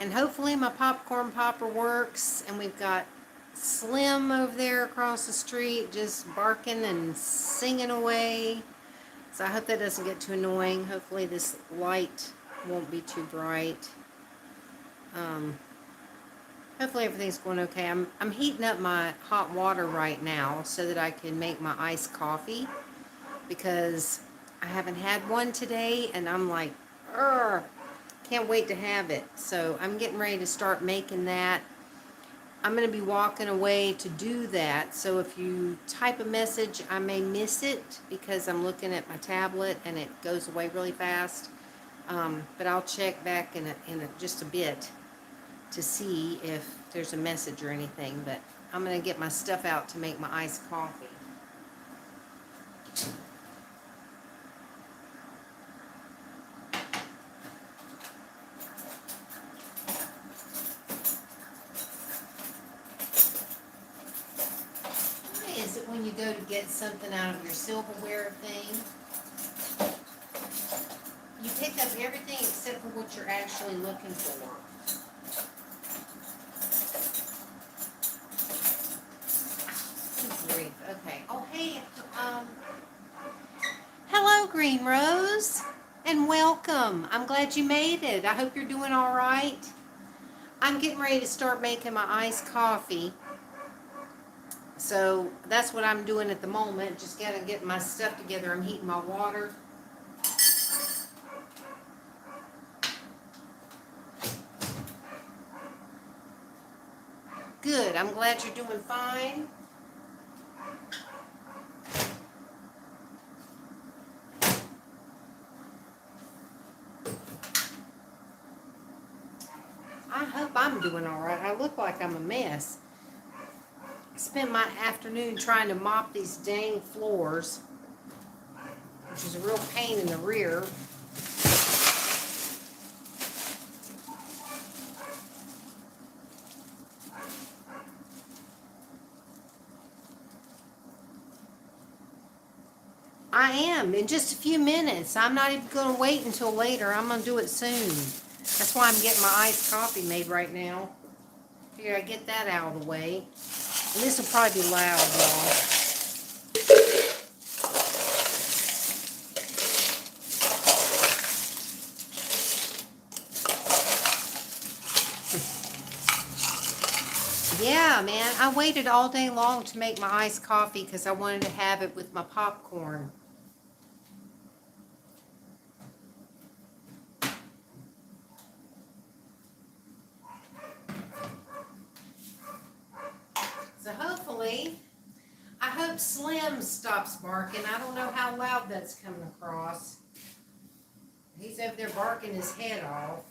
And hopefully my popcorn popper works. And we've got Slim over there across the street just barking and singing away. So I hope that doesn't get too annoying. Hopefully this light won't be too bright. Um, Hopefully everything's going okay. I'm heating up my hot water right now so that I can make my iced coffee because I haven't had one today and I'm like, can't wait to have it. So I'm getting ready to start making that. I'm going to be walking away to do that. So if you type a message, I may miss it because I'm looking at my tablet and it goes away really fast. But I'll check back in just a bit to see if there's a message or anything. But I'm going to get my stuff out to make my iced coffee. Why is it when you go to get something out of your silverware thing, you pick up everything except for what you're actually looking for? Good grief. Okay. Oh, hey. Hello, Green Rose, and welcome. I'm glad you made it. I hope you're doing all right. I'm getting ready to start making my iced coffee. So that's what I'm doing at the moment. Just gotta get my stuff together. I'm heating my water. Good. I'm glad you're doing fine. I hope I'm doing all right. I look like I'm a mess. I spent my afternoon trying to mop these dang floors, which is a real pain in the rear. I am, in just a few minutes. I'm not even going to wait until later. I'm going to do it soon. That's why I'm getting my iced coffee made right now. Here, I get that out of the way. And this will probably be loud, y'all. Yeah, man, I waited all day long to make my iced coffee because I wanted to have it with my popcorn. So hopefully, I hope Slim stops barking. I don't know how loud that's coming across. He's over there barking his head off.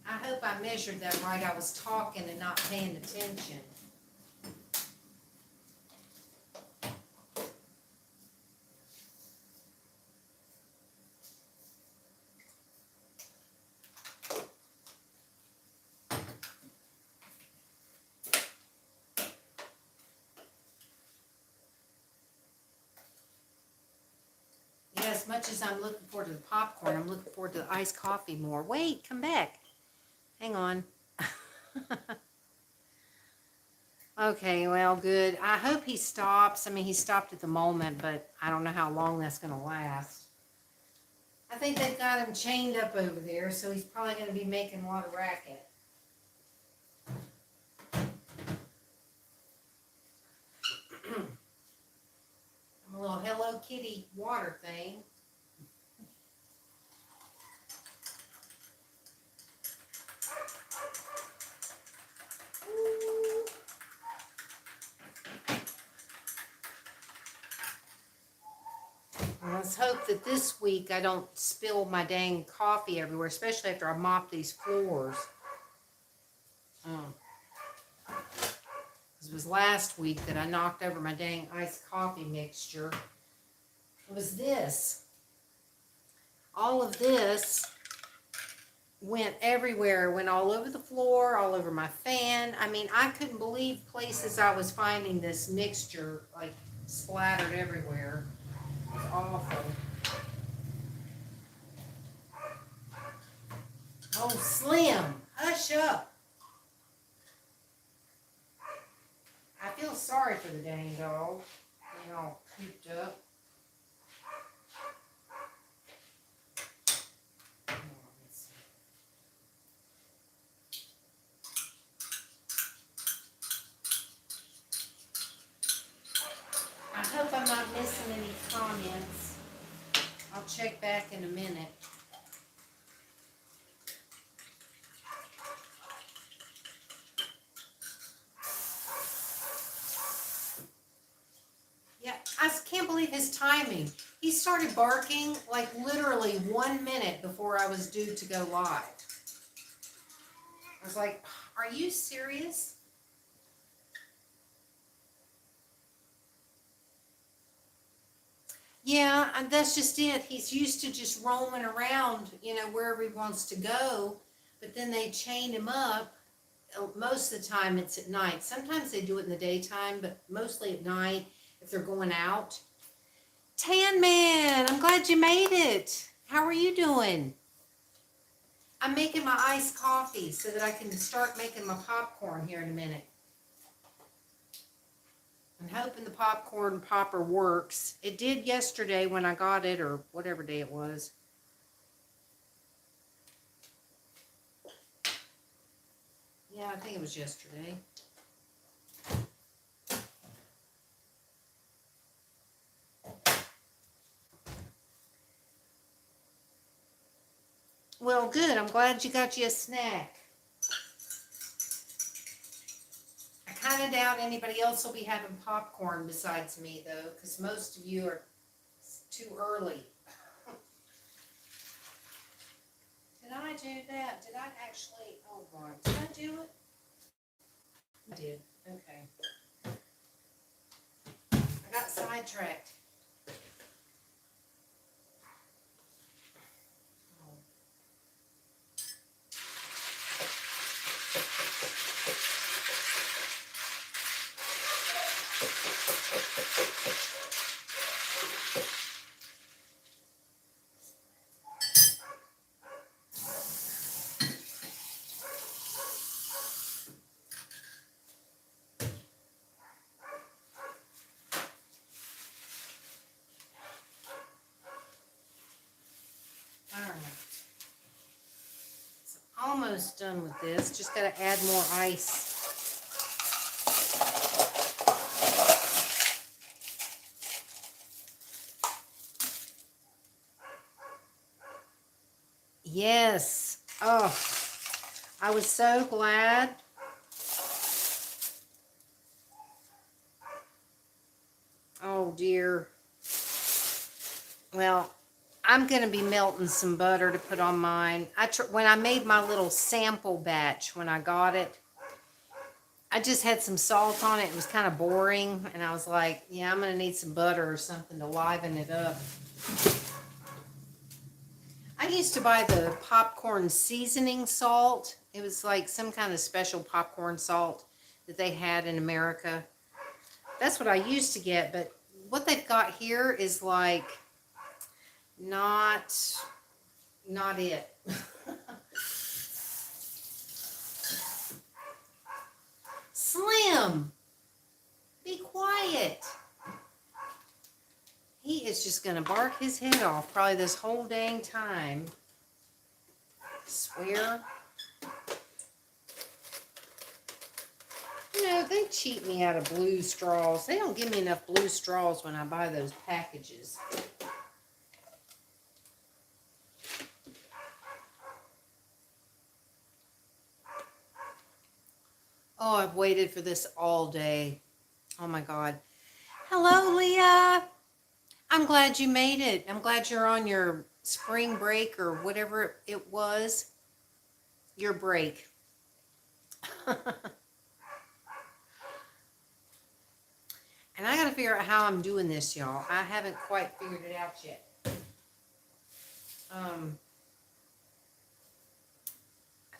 I hope I measured that right. I was talking and not paying attention. Yeah, as much as I'm looking forward to the popcorn, I'm looking forward to the iced coffee more. Wait, come back. Hang on. Okay, well, good. I hope he stops. I mean, he stopped at the moment, but I don't know how long that's going to last. I think they've got him chained up over there, so he's probably going to be making a lot of racket. A little Hello Kitty water thing. Let's hope that this week I don't spill my dang coffee everywhere, especially after I mop these floors. It was last week that I knocked over my dang iced coffee mixture. It was this. All of this went everywhere. It went all over the floor, all over my fan. I mean, I couldn't believe places I was finding this mixture, like, splattered everywhere. It was awful. Oh, Slim, hush up. I feel sorry for the dang dog. They all cooped up. I hope I'm not missing any comments. I'll check back in a minute. Yeah, I can't believe his timing. He started barking like literally 1 minute before I was due to go live. I was like, are you serious? Yeah, and that's just it. He's used to just roaming around, wherever he wants to go. But then they chain him up. Most of the time it's at night. Sometimes they do it in the daytime, but mostly at night if they're going out. Tan Man, I'm glad you made it. How are you doing? I'm making my iced coffee so that I can start making my popcorn here in a minute. I'm hoping the popcorn popper works. It did yesterday when I got it, or whatever day it was. Yeah, I think it was yesterday. Well, good. I'm glad you got you a snack. I kind of doubt anybody else will be having popcorn besides me, though, because most of you are too early. Did I do that? Did I actually? Oh, God. Did I do it? I did. Okay. I got sidetracked. All right. So almost done with this. Just got to add more ice. Yes. Oh, I was so glad. Oh, dear. Well, I'm going to be melting some butter to put on mine. When I made my little sample batch, when I got it, I just had some salt on it. It was kind of boring. And I was like, yeah, I'm going to need some butter or something to liven it up. I used to buy the popcorn seasoning salt. It was like some kind of special popcorn salt that they had in America. That's what I used to get. But what they've got here is like not it. Slim, be quiet. He is just going to bark his head off probably this whole dang time. I swear. They cheat me out of blue straws. They don't give me enough blue straws when I buy those packages. Oh, I've waited for this all day. Oh my God. Hello, Leah. I'm glad you made it. I'm glad you're on your spring break or whatever it was. Your break. And I got to figure out how I'm doing this, y'all. I haven't quite figured it out yet. I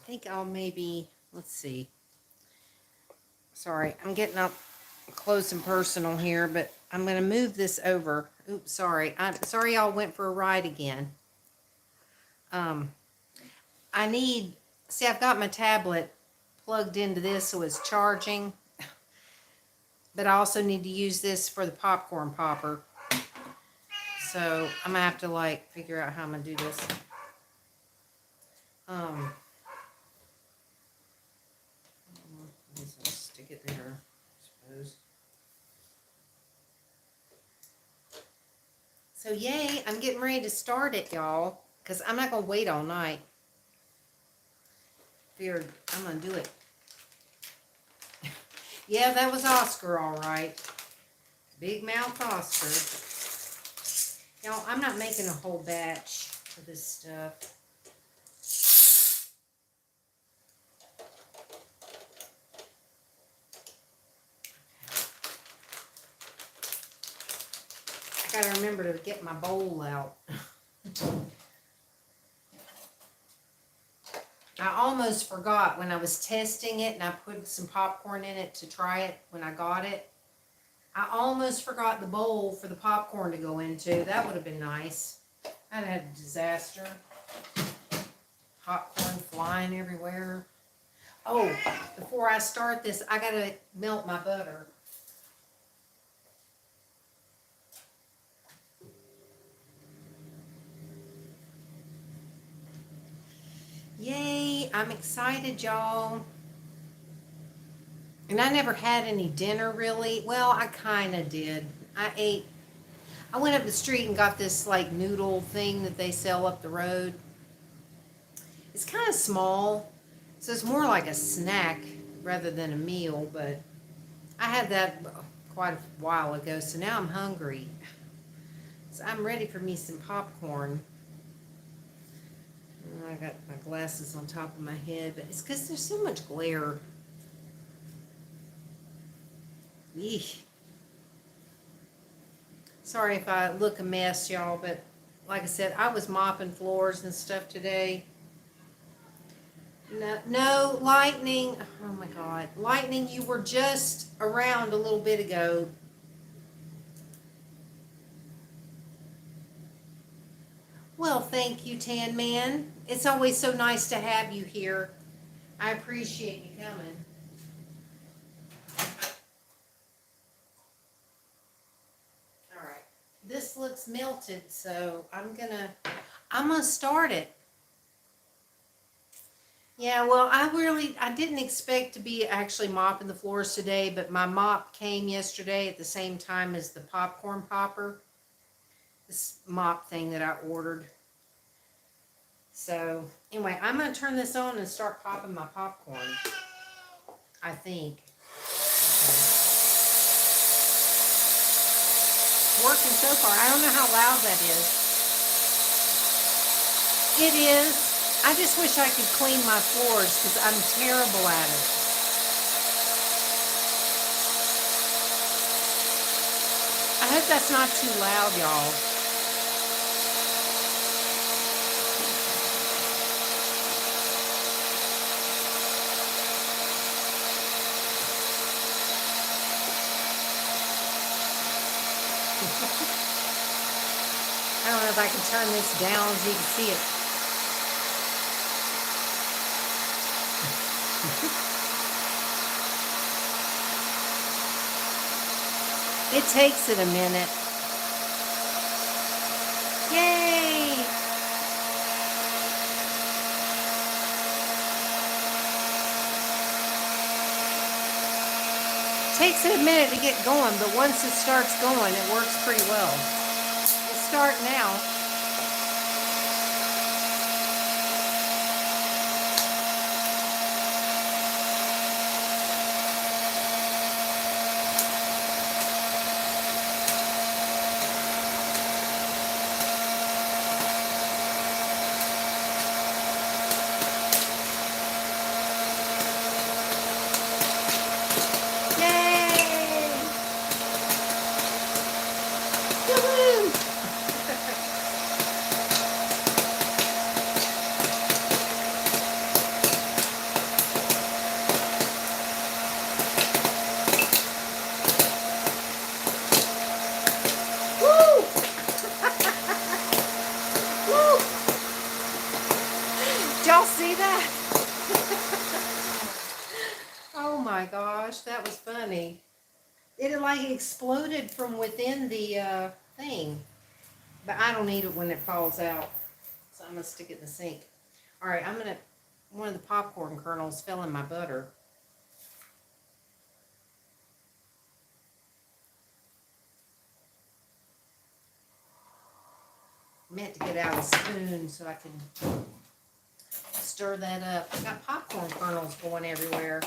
think I'll maybe, let's see. Sorry, I'm getting up close and personal here, but I'm going to move this over. Oops, sorry. Sorry y'all went for a ride again. I need, see, I've got my tablet plugged into this so it's charging, but I also need to use this for the popcorn popper. So I'm gonna have to like figure out how I'm gonna do this. Stick it there, I suppose. So yay, I'm getting ready to start it, y'all, because I'm not gonna wait all night. Figured I'm gonna do it. Yeah, that was Oscar, all right. Big mouth Oscar. Y'all, I'm not making a whole batch of this stuff. I gotta remember to get my bowl out. I almost forgot when I was testing it and I put some popcorn in it to try it when I got it. I almost forgot the bowl for the popcorn to go into. That would have been nice. I'd had a disaster. Popcorn flying everywhere. Oh, before I start this, I gotta melt my butter. Yay, I'm excited, y'all. And I never had any dinner, really. Well, I kind of did. I went up the street and got this, like, noodle thing that they sell up the road. It's kind of small, so it's more like a snack rather than a meal, but I had that quite a while ago, so now I'm hungry. So I'm ready for me some popcorn. I got my glasses on top of my head, but it's because there's so much glare. Eesh. Sorry if I look a mess, y'all, but like I said, I was mopping floors and stuff today. No, Lightning. Oh my God. Lightning, you were just around a little bit ago. Well, thank you, Tan Man. It's always so nice to have you here. I appreciate you coming. All right. This looks melted, so I'm gonna start it. Yeah, well, I didn't expect to be actually mopping the floors today, but my mop came yesterday at the same time as the popcorn popper. This mop thing that I ordered. So, anyway, I'm going to turn this on and start popping my popcorn. I think. Okay. Working so far. I don't know how loud that is. It is. I just wish I could clean my floors because I'm terrible at it. I hope that's not too loud, y'all. I don't know if I can turn this down so you can see it. It takes it a minute. Yay! It takes it a minute to get going, but once it starts going, it works pretty well. We'll start now. Did y'all see that? Oh my gosh, that was funny. It like exploded from within the thing. But I don't eat it when it falls out. So I'm going to stick it in the sink. All right, one of the popcorn kernels fell in my butter. I meant to get out a spoon so I can stir that up. I got popcorn kernels going everywhere.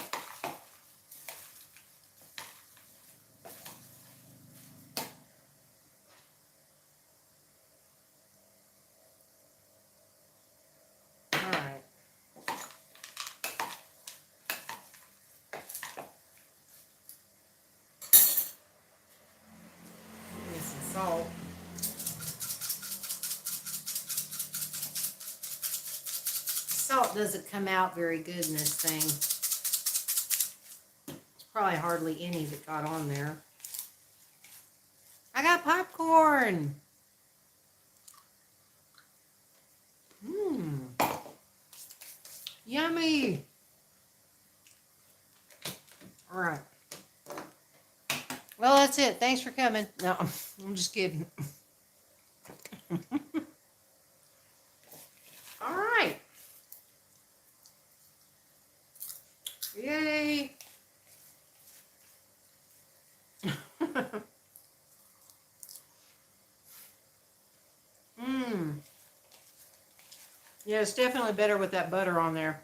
All right. Give me some salt. Salt doesn't come out very good in this thing. There's probably hardly any that got on there. I got popcorn. Mmm. Yummy. All right. Well, that's it. Thanks for coming. No, I'm just kidding. All right. Yay. Mmm. Yeah, it's definitely better with that butter on there.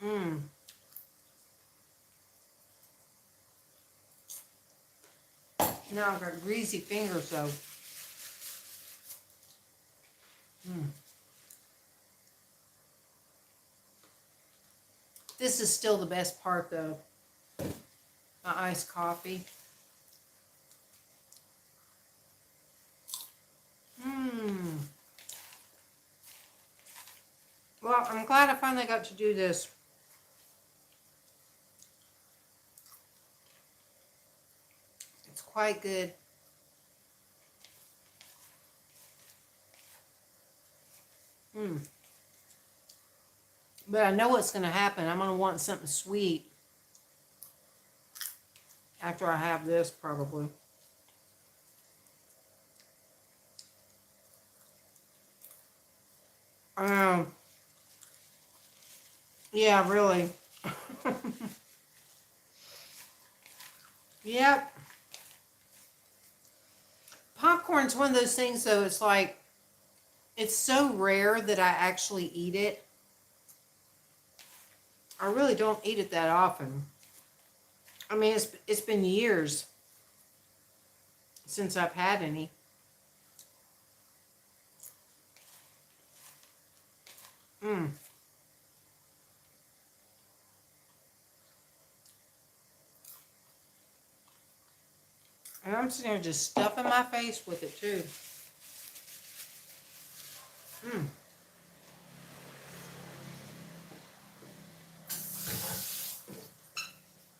Mmm. Now I've got greasy fingers though. Mmm. This is still the best part though. My iced coffee. Mmm. Well, I'm glad I finally got to do this. It's quite good. Mmm. But I know what's going to happen. I'm going to want something sweet after I have this, probably. Yeah, really. Yep. Popcorn's one of those things, though, it's like, it's so rare that I actually eat it. I really don't eat it that often. I mean, it's been years since I've had any. Mmm. And I'm sitting here just stuffing my face with it, too. Mmm.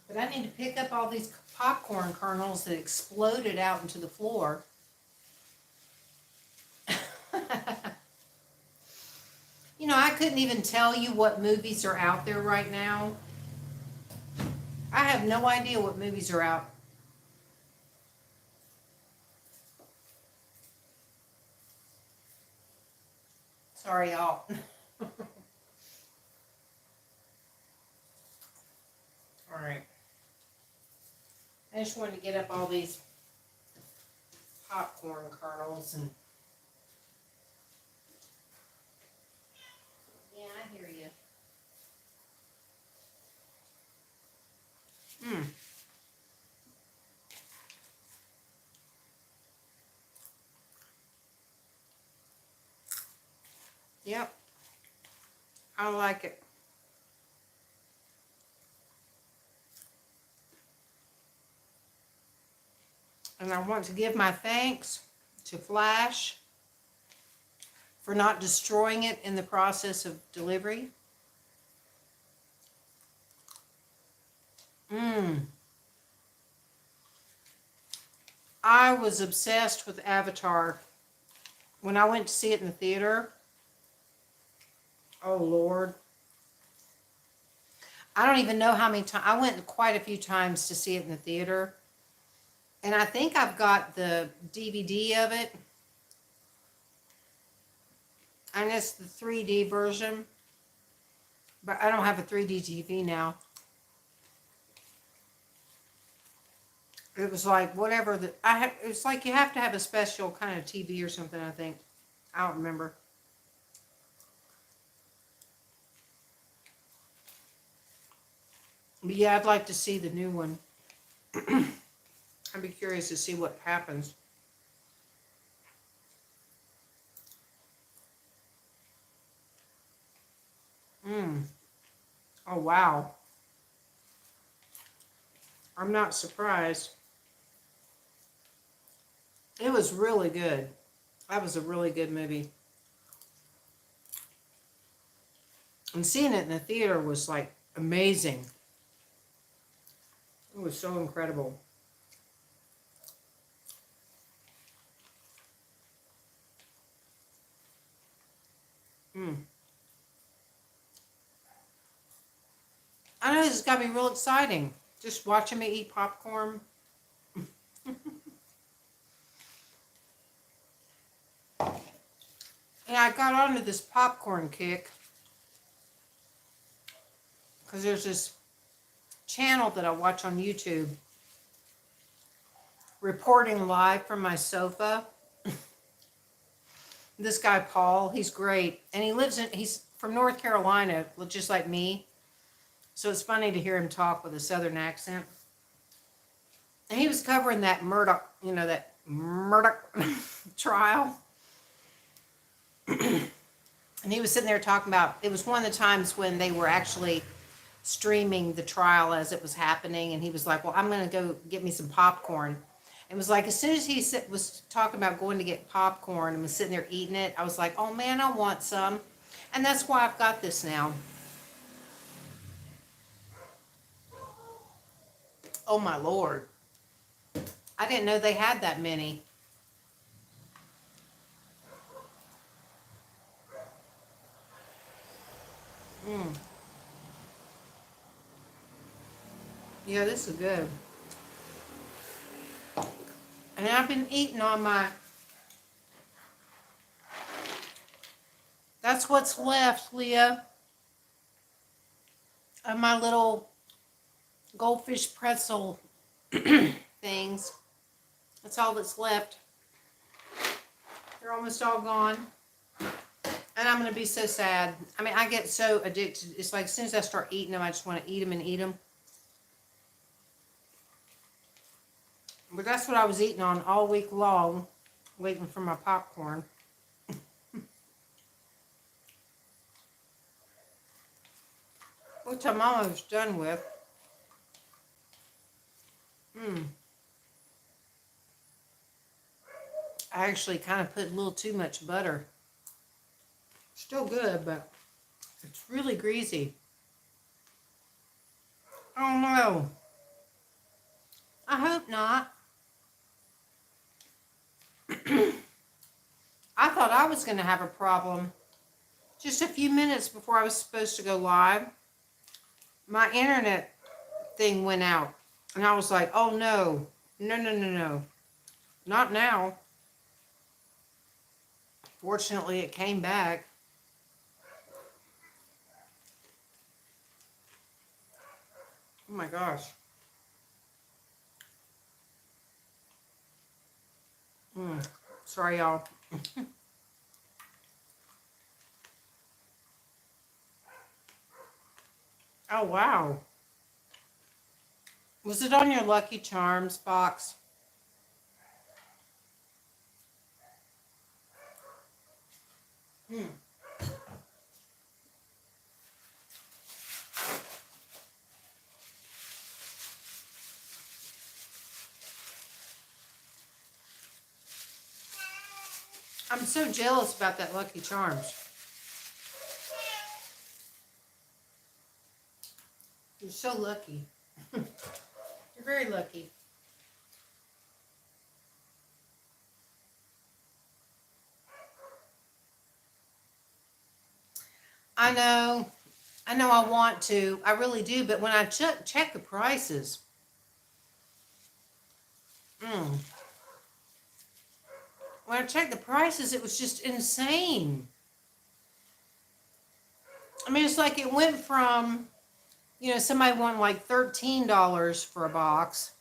But I need to pick up all these popcorn kernels that exploded out into the floor. You know, I couldn't even tell you what movies are out there right now. I have no idea what movies are out. Sorry, y'all. All right. I just wanted to get up all these popcorn kernels and... Yeah, I hear you. Mmm. Yep. I like it. And I want to give my thanks to Flash for not destroying it in the process of delivery. I was obsessed with Avatar when I went to see it in the theater, oh Lord, I don't even know how many times. I went quite a few times to see it in the theater. And I think I've got the DVD of it. And it's the 3D version. But I don't have a 3D TV now. It was like whatever the it's like you have to have a special kind of TV or something, I think. I don't remember. But yeah, I'd like to see the new one. I'd be curious to see what happens. Oh, wow. I'm not surprised. It was really good. That was a really good movie. And seeing it in the theater was like amazing. It was so incredible. I know this has got to be real exciting. Just watching me eat popcorn. And I got onto this popcorn kick because there's this channel that I watch on YouTube reporting live from my sofa. This guy Paul, he's great, and he's from North Carolina, just like me. So it's funny to hear him talk with a southern accent. And he was covering that Murdoch, that Murdoch trial. And he was sitting there talking about, it was one of the times when they were actually streaming the trial as it was happening. And he was like, well, I'm going to go get me some popcorn. It was like, as soon as he was talking about going to get popcorn and was sitting there eating it, I was like, oh man, I want some. And that's why I've got this now. Oh my Lord. I didn't know they had that many. Yeah, this is good. And I've been eating on that's what's left, Leah, of my little goldfish pretzel things. That's all that's left. They're almost all gone. And I'm going to be so sad. I mean, I get so addicted. It's like as soon as I start eating them, I just want to eat them and eat them. But that's what I was eating on all week long, waiting for my popcorn. Which I'm almost done with. I actually kind of put a little too much butter. Still good, but it's really greasy. Oh no. I hope not. I thought I was going to have a problem. Just a few minutes before I was supposed to go live, my internet thing went out. And I was like, oh no. No. Not now. Fortunately, it came back. Oh my gosh. Sorry, y'all. Oh, wow. Was it on your Lucky Charms box? I'm so jealous about that Lucky Charms. You're so lucky. You're very lucky. I know. I know I want to. I really do. But when I check the prices, mm, when I checked the prices, it was just insane. I mean, it's like it went from, somebody wanting like $13 for a box,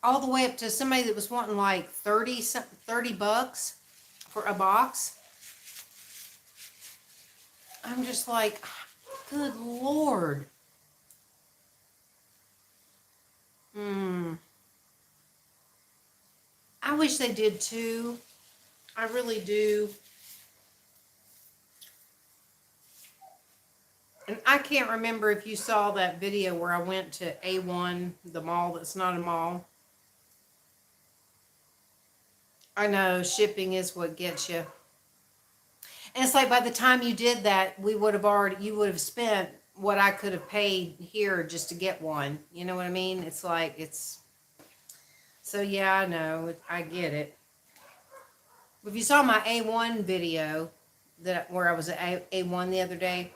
all the way up to somebody that was wanting like 30 bucks for a box. I'm just like, good Lord. I wish they did too. I really do. And I can't remember if you saw that video where I went to A1, the mall that's not a mall. I know shipping is what gets you. And it's like by the time you did that, you would have spent what I could have paid here just to get one. You know what I mean? It's like, so yeah, I know. I get it. If you saw my A1 video where I was at A1 the other day,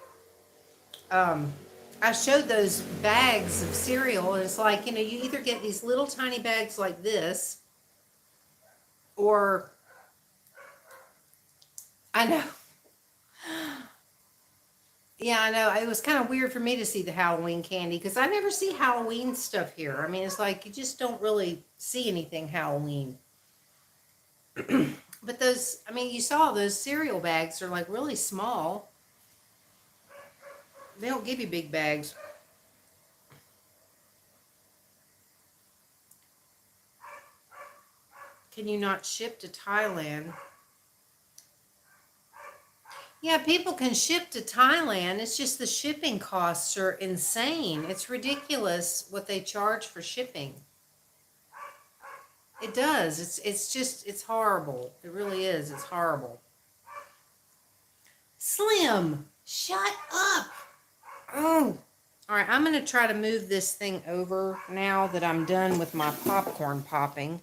I showed those bags of cereal, and it's like, you either get these little tiny bags like this, or I know. Yeah, I know. It was kind of weird for me to see the Halloween candy because I never see Halloween stuff here. I mean, it's like you just don't really see anything Halloween. But those, I mean, you saw those cereal bags are like really small. They don't give you big bags. Can you not ship to Thailand? Yeah, people can ship to Thailand. It's just the shipping costs are insane. It's ridiculous what they charge for shipping. It does. It's horrible. It really is. It's horrible. Slim, shut up. Oh. All right, I'm going to try to move this thing over now that I'm done with my popcorn popping.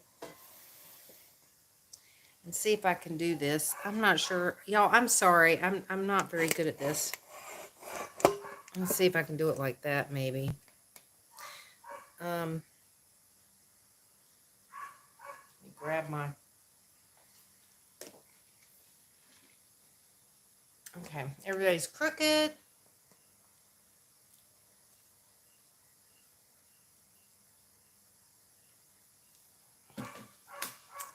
And see if I can do this. I'm not sure. Y'all, I'm sorry. I'm not very good at this. Let's see if I can do it like that, maybe. Let me grab my... Okay, everybody's crooked.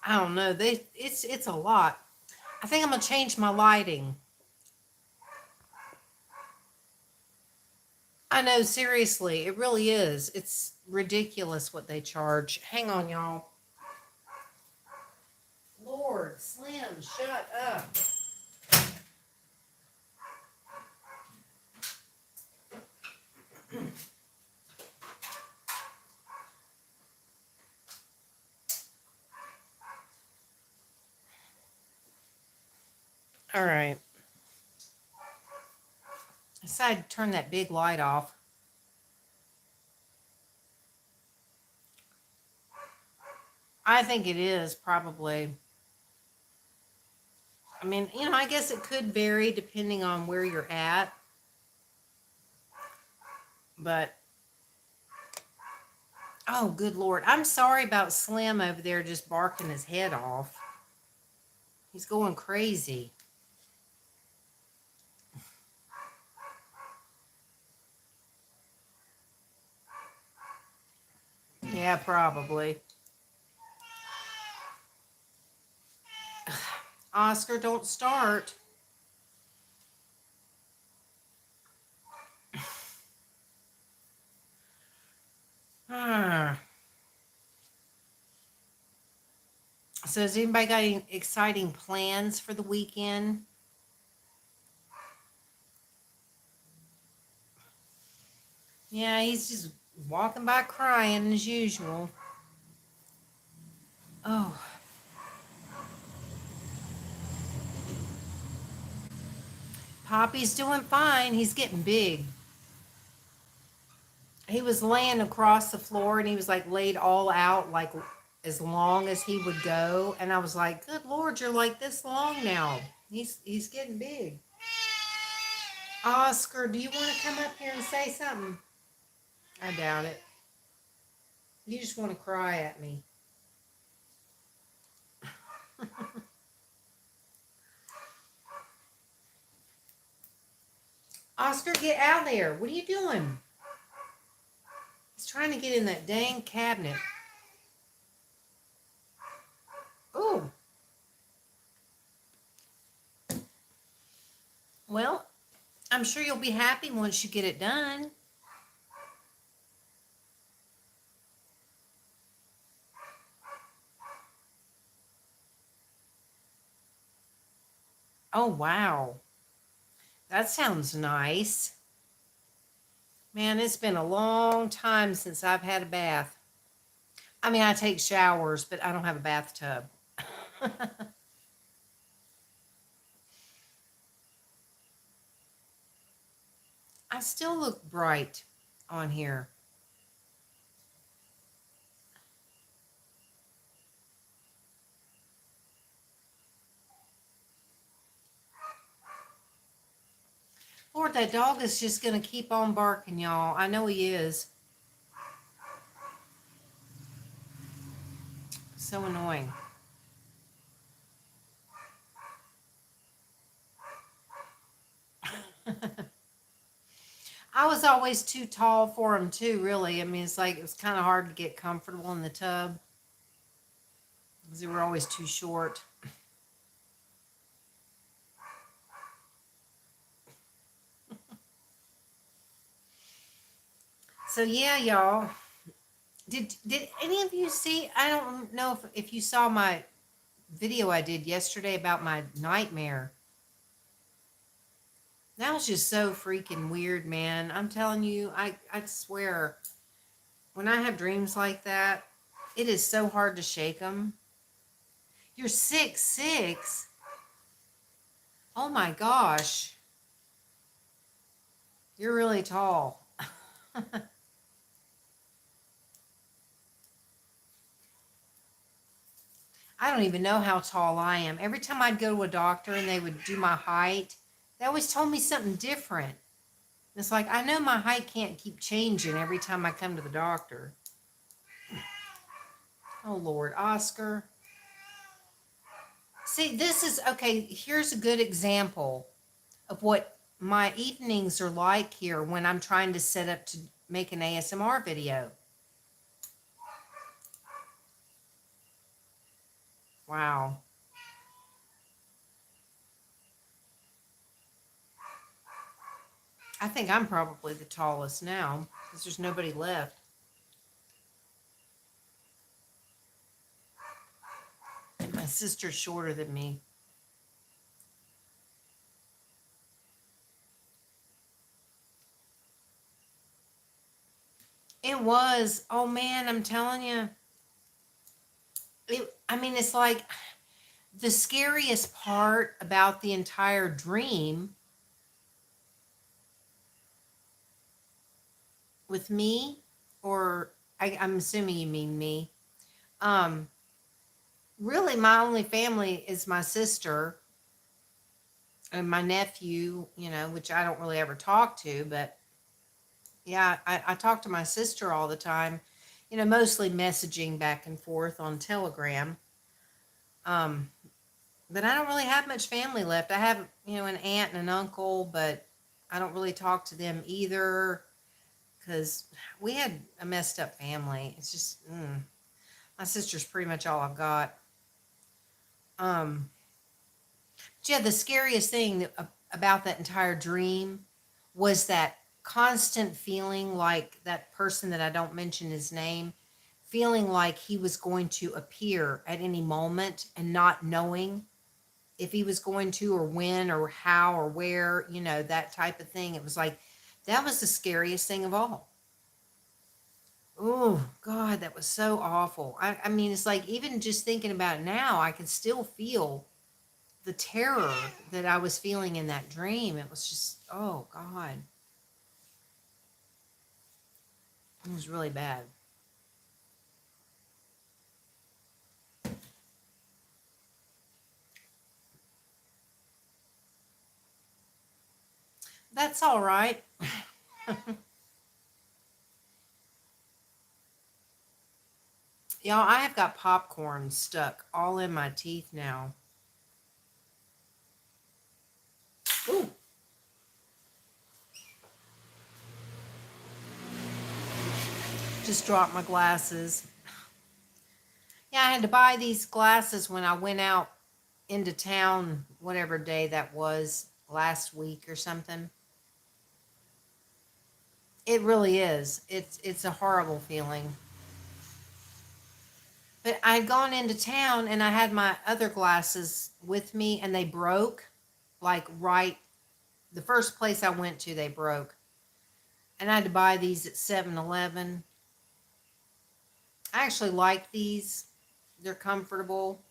I don't know. It's a lot. I think I'm gonna change my lighting. I know, seriously, it really is. It's ridiculous what they charge. Hang on, y'all. Lord, Slim, shut up. All right. I decided to turn that big light off. I think it is probably. I mean, I guess it could vary depending on where you're at. But, oh, good Lord. I'm sorry about Slim over there just barking his head off. He's going crazy. Yeah, probably. Oscar, don't start. So has anybody got any exciting plans for the weekend? Yeah, he's just walking by crying as usual. Oh. Poppy's doing fine. He's getting big. He was laying across the floor and he was like laid all out, like as long as he would go. And I was like, good Lord, you're like this long now. He's getting big. Oscar, do you want to come up here and say something? I doubt it. You just want to cry at me. Oscar, get out there. What are you doing? He's trying to get in that dang cabinet. Oh. Well, I'm sure you'll be happy once you get it done. Oh, wow. That sounds nice. Man, it's been a long time since I've had a bath. I mean, I take showers, but I don't have a bathtub. I still look bright on here. Lord, that dog is just going to keep on barking, y'all. I know he is. So annoying. I was always too tall for him too, really. I mean, it's like it was kind of hard to get comfortable in the tub because they were always too short. So yeah, y'all. Did any of you see? I don't know if you saw my video I did yesterday about my nightmare. That was just so freaking weird, man. I'm telling you, I swear, when I have dreams like that, it is so hard to shake them. You're 6'6". Oh my gosh. You're really tall. I don't even know how tall I am. Every time I'd go to a doctor and they would do my height, they always told me something different. It's like, I know my height can't keep changing every time I come to the doctor. Oh, Lord. Oscar. See, this is, okay, here's a good example of what my evenings are like here when I'm trying to set up to make an ASMR video. Wow. I think I'm probably the tallest now because there's nobody left. And my sister's shorter than me. It was. Oh man, I'm telling you. I mean, it's like the scariest part about the entire dream with me, or I'm assuming you mean me. Um, Really, my only family is my sister and my nephew, which I don't really ever talk to, but yeah, I talk to my sister all the time, mostly messaging back and forth on Telegram. Um, but I don't really have much family left. I have, an aunt and an uncle, but I don't really talk to them either because we had a messed up family. It's just, my sister's pretty much all I've got. Um, Yeah, the scariest thing about that entire dream was that constant feeling like that person that I don't mention his name, feeling like he was going to appear at any moment and not knowing if he was going to or when or how or where, that type of thing. It was like, that was the scariest thing of all. Oh, God, that was so awful. I mean, it's like, even just thinking about it now, I can still feel the terror that I was feeling in that dream. It was just, oh God, it was really bad. That's all right. Y'all, I have got popcorn stuck all in my teeth now. Ooh. Just dropped my glasses. Yeah, I had to buy these glasses when I went out into town, whatever day that was, last week or something. It really is. It's a horrible feeling. But I'd gone into town and I had my other glasses with me and they broke. Like right the first place I went to, they broke. And I had to buy these at 7-Eleven. I actually like these. They're comfortable.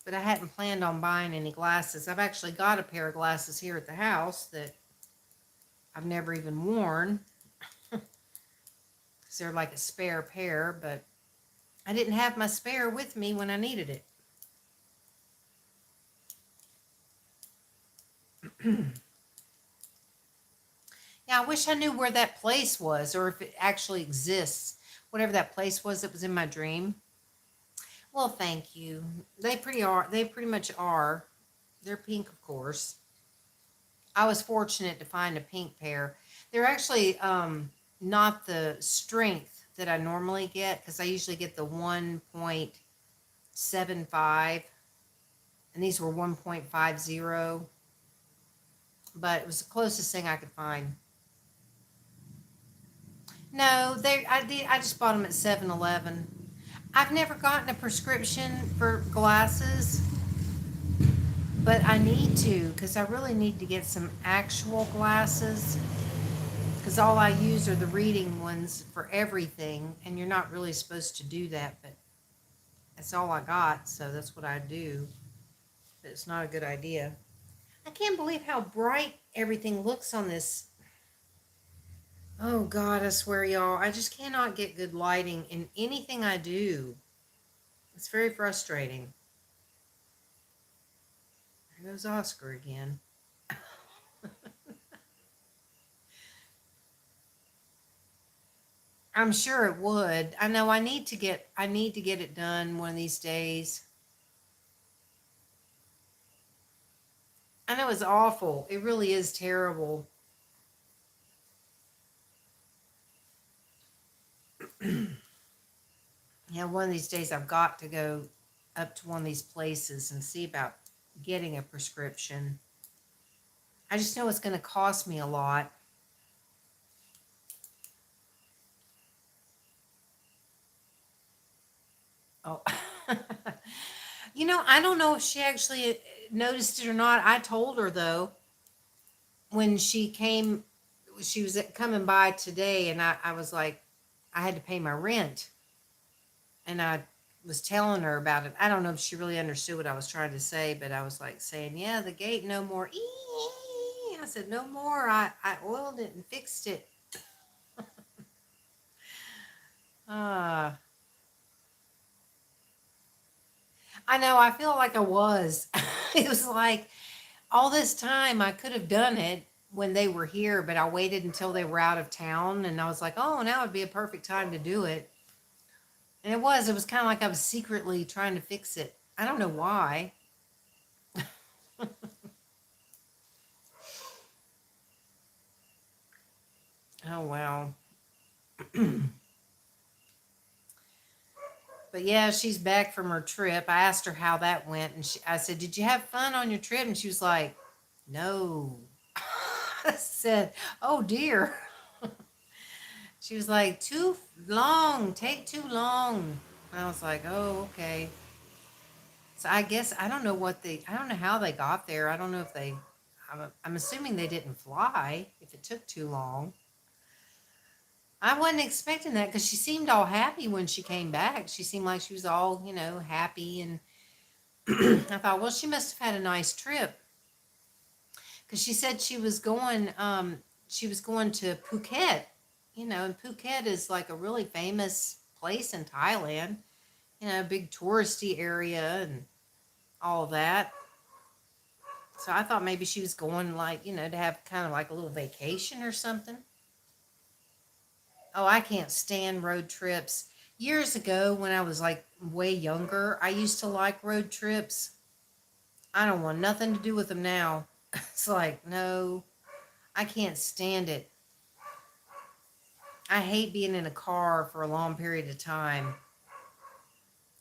But I hadn't planned on buying any glasses. I've actually got a pair of glasses here at the house that I've never even worn. Because they're like a spare pair, but I didn't have my spare with me when I needed it. Yeah, I wish I knew where that place was or if it actually exists. Whatever that place was that was in my dream. Well, thank you. They pretty much are. They're pink, of course. I was fortunate to find a pink pair. They're actually not the strength that I normally get because I usually get the 1.75 and these were 1.50, but it was the closest thing I could find. No, I just bought them at 7-Eleven. I've never gotten a prescription for glasses, but I need to because I really need to get some actual glasses because all I use are the reading ones for everything, and you're not really supposed to do that, but that's all I got, so that's what I do. But it's not a good idea. I can't believe how bright everything looks on this. Oh God, I swear, y'all, I just cannot get good lighting in anything I do. It's very frustrating. There goes Oscar again. I'm sure it would. I know I need to get it done one of these days. I know it's awful. It really is terrible. Yeah, one of these days I've got to go up to one of these places and see about getting a prescription. I just know it's going to cost me a lot. Oh. I don't know if she actually noticed it or not. I told her though when she was coming by today, and I was like, I had to pay my rent, and I was telling her about it. I don't know if she really understood what I was trying to say, but I was like saying, yeah, the gate no more. I said, no more. I oiled it and fixed it. uh, I know, I feel like I was. It was like all this time I could have done it when they were here, but I waited until they were out of town, and I was like, oh, now would be a perfect time to do it. And it was kind of like I was secretly trying to fix it. I don't know why. Oh, wow. But yeah, she's back from her trip. I asked her how that went, and I said, did you have fun on your trip? And she was like, no. I said, oh dear. She was like, too long, take too long. And I was like, oh, okay. So I guess I don't know how they got there. I don't know if I'm assuming they didn't fly if it took too long. I wasn't expecting that because she seemed all happy when she came back. She seemed like she was all, happy. And I thought, well, she must have had a nice trip because she said she was going to Phuket, and Phuket is like a really famous place in Thailand, a big touristy area and all that. So I thought maybe she was going like, to have kind of like a little vacation or something. Oh, I can't stand road trips. Years ago, when I was like way younger, I used to like road trips. I don't want nothing to do with them now. It's like, no, I can't stand it. I hate being in a car for a long period of time.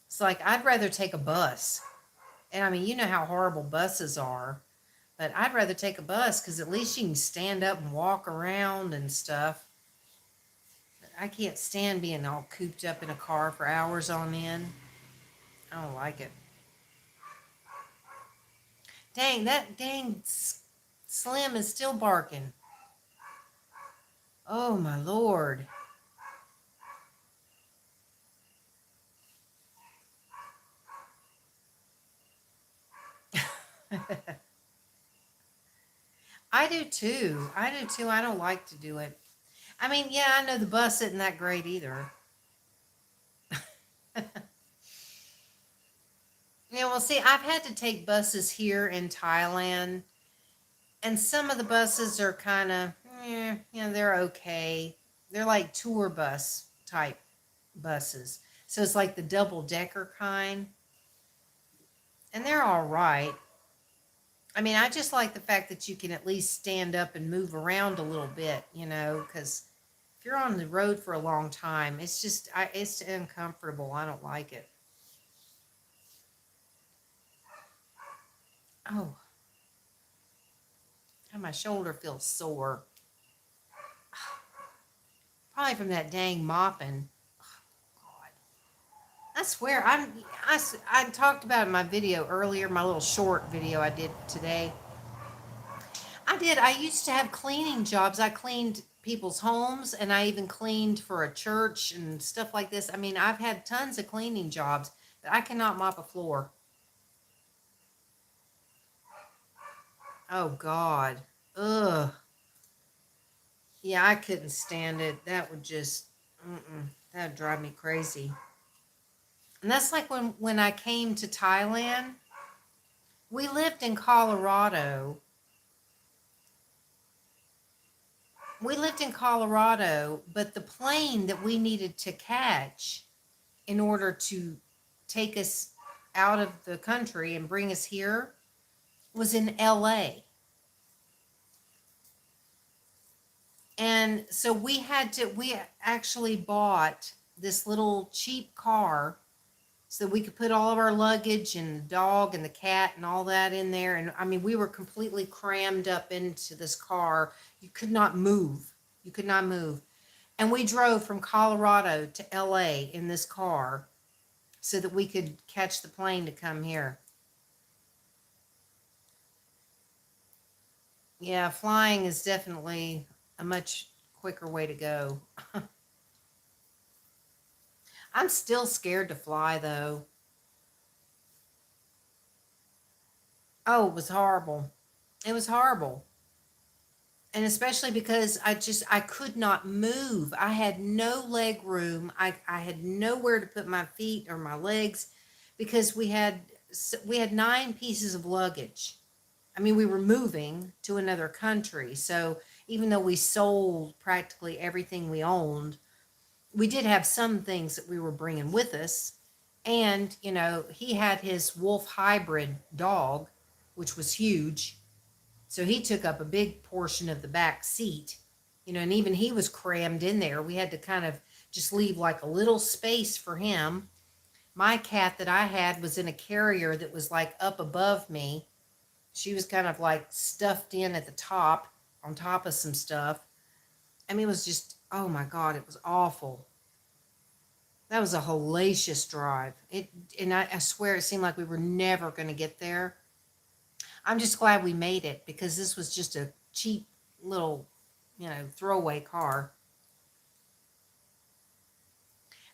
It's like, I'd rather take a bus. And I mean, you know how horrible buses are, but I'd rather take a bus because at least you can stand up and walk around and stuff. I can't stand being all cooped up in a car for hours on end. I don't like it. Dang, that dang Slim is still barking. Oh my Lord. I do too. I do too. I don't like to do it. I mean, yeah, I know the bus isn't that great either. Yeah, well, see, I've had to take buses here in Thailand, and some of the buses are kind of, they're okay. They're like tour bus type buses. So it's like the double decker kind, and they're all right. I mean, I just like the fact that you can at least stand up and move around a little bit, because if you're on the road for a long time, it's uncomfortable. I don't like it. Oh, my shoulder feels sore. Probably from that dang mopping. God. I swear, I talked about it in my video earlier, my little short video I did today. I did. I used to have cleaning jobs. I cleaned people's homes and I even cleaned for a church and stuff like this. I mean, I've had tons of cleaning jobs, but I cannot mop a floor. Oh, God. Ugh. Yeah, I couldn't stand it. That would just, that would drive me crazy. And that's like when I came to Thailand. We lived in Colorado. We lived in Colorado, but the plane that we needed to catch in order to take us out of the country and bring us here was in LA. And so we actually bought this little cheap car so we could put all of our luggage and the dog and the cat and all that in there. And I mean, we were completely crammed up into this car. You could not move. You could not move. And we drove from Colorado to LA in this car so that we could catch the plane to come here. Yeah, flying is definitely a much quicker way to go. I'm still scared to fly though. Oh, it was horrible. It was horrible. And especially because I could not move. I had no leg room. I had nowhere to put my feet or my legs because we had 9 pieces of luggage. I mean, we were moving to another country. So even though we sold practically everything we owned, we did have some things that we were bringing with us. And, he had his wolf hybrid dog, which was huge. So he took up a big portion of the back seat, and even he was crammed in there. We had to kind of just leave like a little space for him. My cat that I had was in a carrier that was like up above me. She was kind of like stuffed in at the top, on top of some stuff. I mean, it was just, oh my God, it was awful. That was a hellacious drive. And I swear it seemed like we were never going to get there. I'm just glad we made it because this was just a cheap little, throwaway car.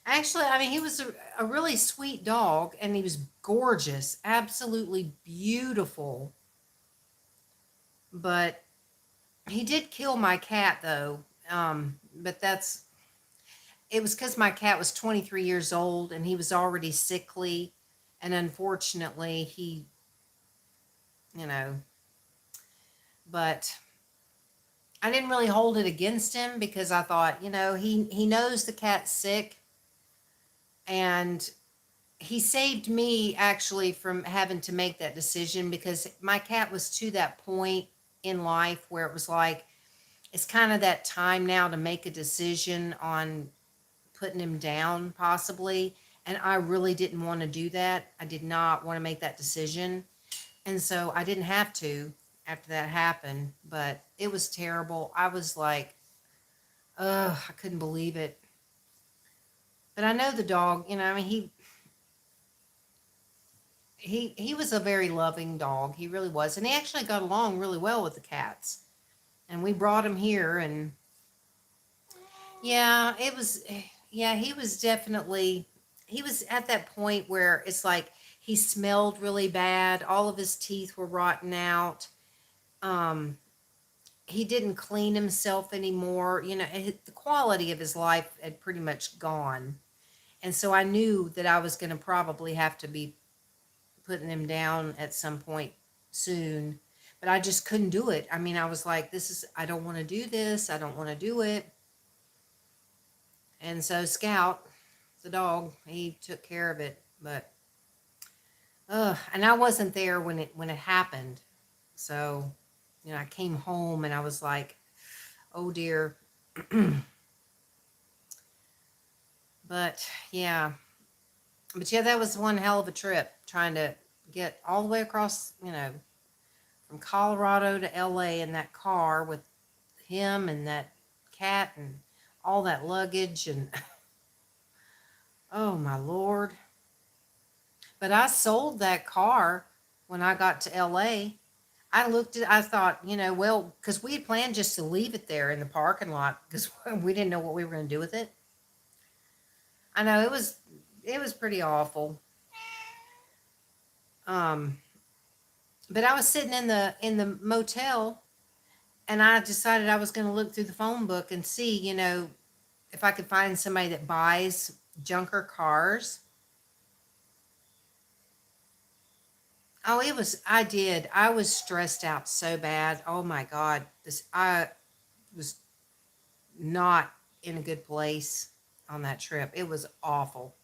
Actually, I mean, he was a really sweet dog and he was gorgeous, absolutely beautiful. But he did kill my cat though. But it was because my cat was 23 years old and he was already sickly. And unfortunately, he, you know, but I didn't really hold it against him because I thought, he knows the cat's sick, and he saved me actually from having to make that decision because my cat was to that point in life where it was like, it's kind of that time now to make a decision on putting him down possibly. And I really didn't want to do that. I did not want to make that decision. And so I didn't have to after that happened, but it was terrible. I was like, ugh, I couldn't believe it. But I know the dog, I mean, he was a very loving dog. He really was. And he actually got along really well with the cats. And we brought him here, and yeah, he was definitely, he was at that point where it's like he smelled really bad. All of his teeth were rotten out. Um, he didn't clean himself anymore. The quality of his life had pretty much gone. And so I knew that I was going to probably have to be putting him down at some point soon. But I just couldn't do it. I mean, I was like, I don't want to do this. I don't want to do it. And so Scout, the dog, he took care of it. But, and I wasn't there when it happened. So, I came home and I was like, oh dear. But yeah. But yeah, that was one hell of a trip trying to get all the way across, from Colorado to LA in that car with him and that cat and all that luggage and oh my Lord. But I sold that car when I got to LA. I thought, well, because we had planned just to leave it there in the parking lot because we didn't know what we were going to do with it. I know it was pretty awful. But I was sitting in the motel, and I decided I was going to look through the phone book and see, if I could find somebody that buys junker cars. Oh, I did. I was stressed out so bad. Oh my God. I was not in a good place on that trip. It was awful.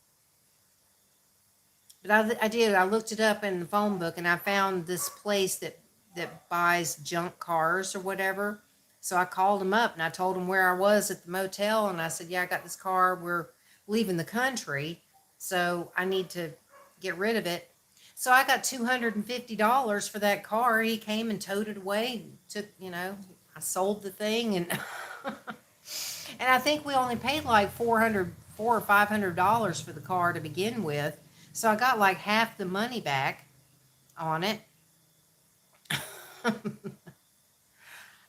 But I did. I looked it up in the phone book and I found this place that buys junk cars or whatever. So I called them up and I told them where I was at the motel, and I said, "Yeah, I got this car. We're leaving the country, so I need to get rid of it." So I got $250 for that car. He came and towed it away. Took, I sold the thing, and and I think we only paid like $400 or $500 for the car to begin with. So I got like half the money back on it.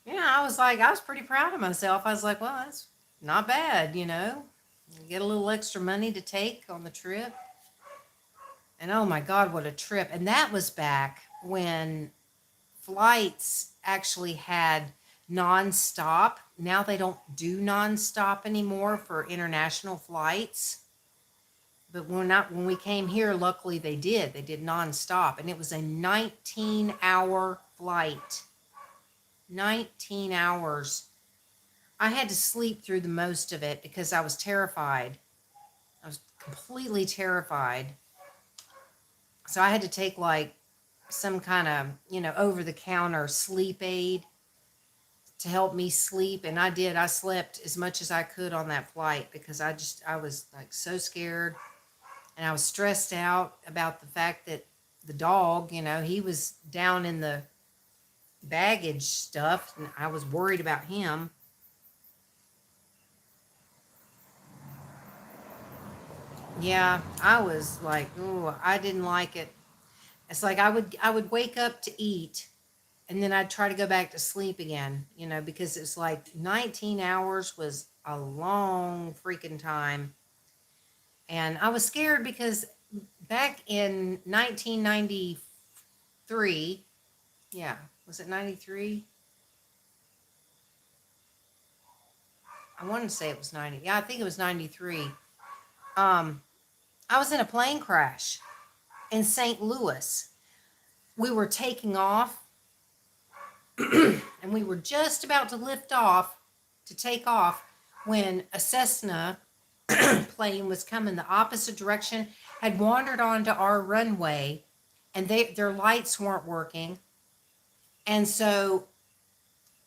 I was pretty proud of myself. I was like, well, that's not bad, Get a little extra money to take on the trip. And oh my God, what a trip. And that was back when flights actually had nonstop. Now they don't do nonstop anymore for international flights. But when we came here, luckily they did. They did nonstop. And it was a 19-hour flight. 19 hours. I had to sleep through the most of it because I was terrified. I was completely terrified. So I had to take like some kind of, over-the-counter sleep aid to help me sleep. And I did. I slept as much as I could on that flight because I was like so scared. And I was stressed out about the fact that the dog, he was down in the baggage stuff, and I was worried about him. Yeah, I was like, oh, I didn't like it. It's like I would wake up to eat, and then I'd try to go back to sleep again, because it's like 19 hours was a long freaking time. And I was scared because back in 1993, yeah, was it 93? I want to say it was 90. Yeah, I think it was 93. I was in a plane crash in St. Louis. We were taking off And we were just about to lift off, to take off, when a Cessna plane was coming the opposite direction, had wandered onto our runway, and their lights weren't working. And so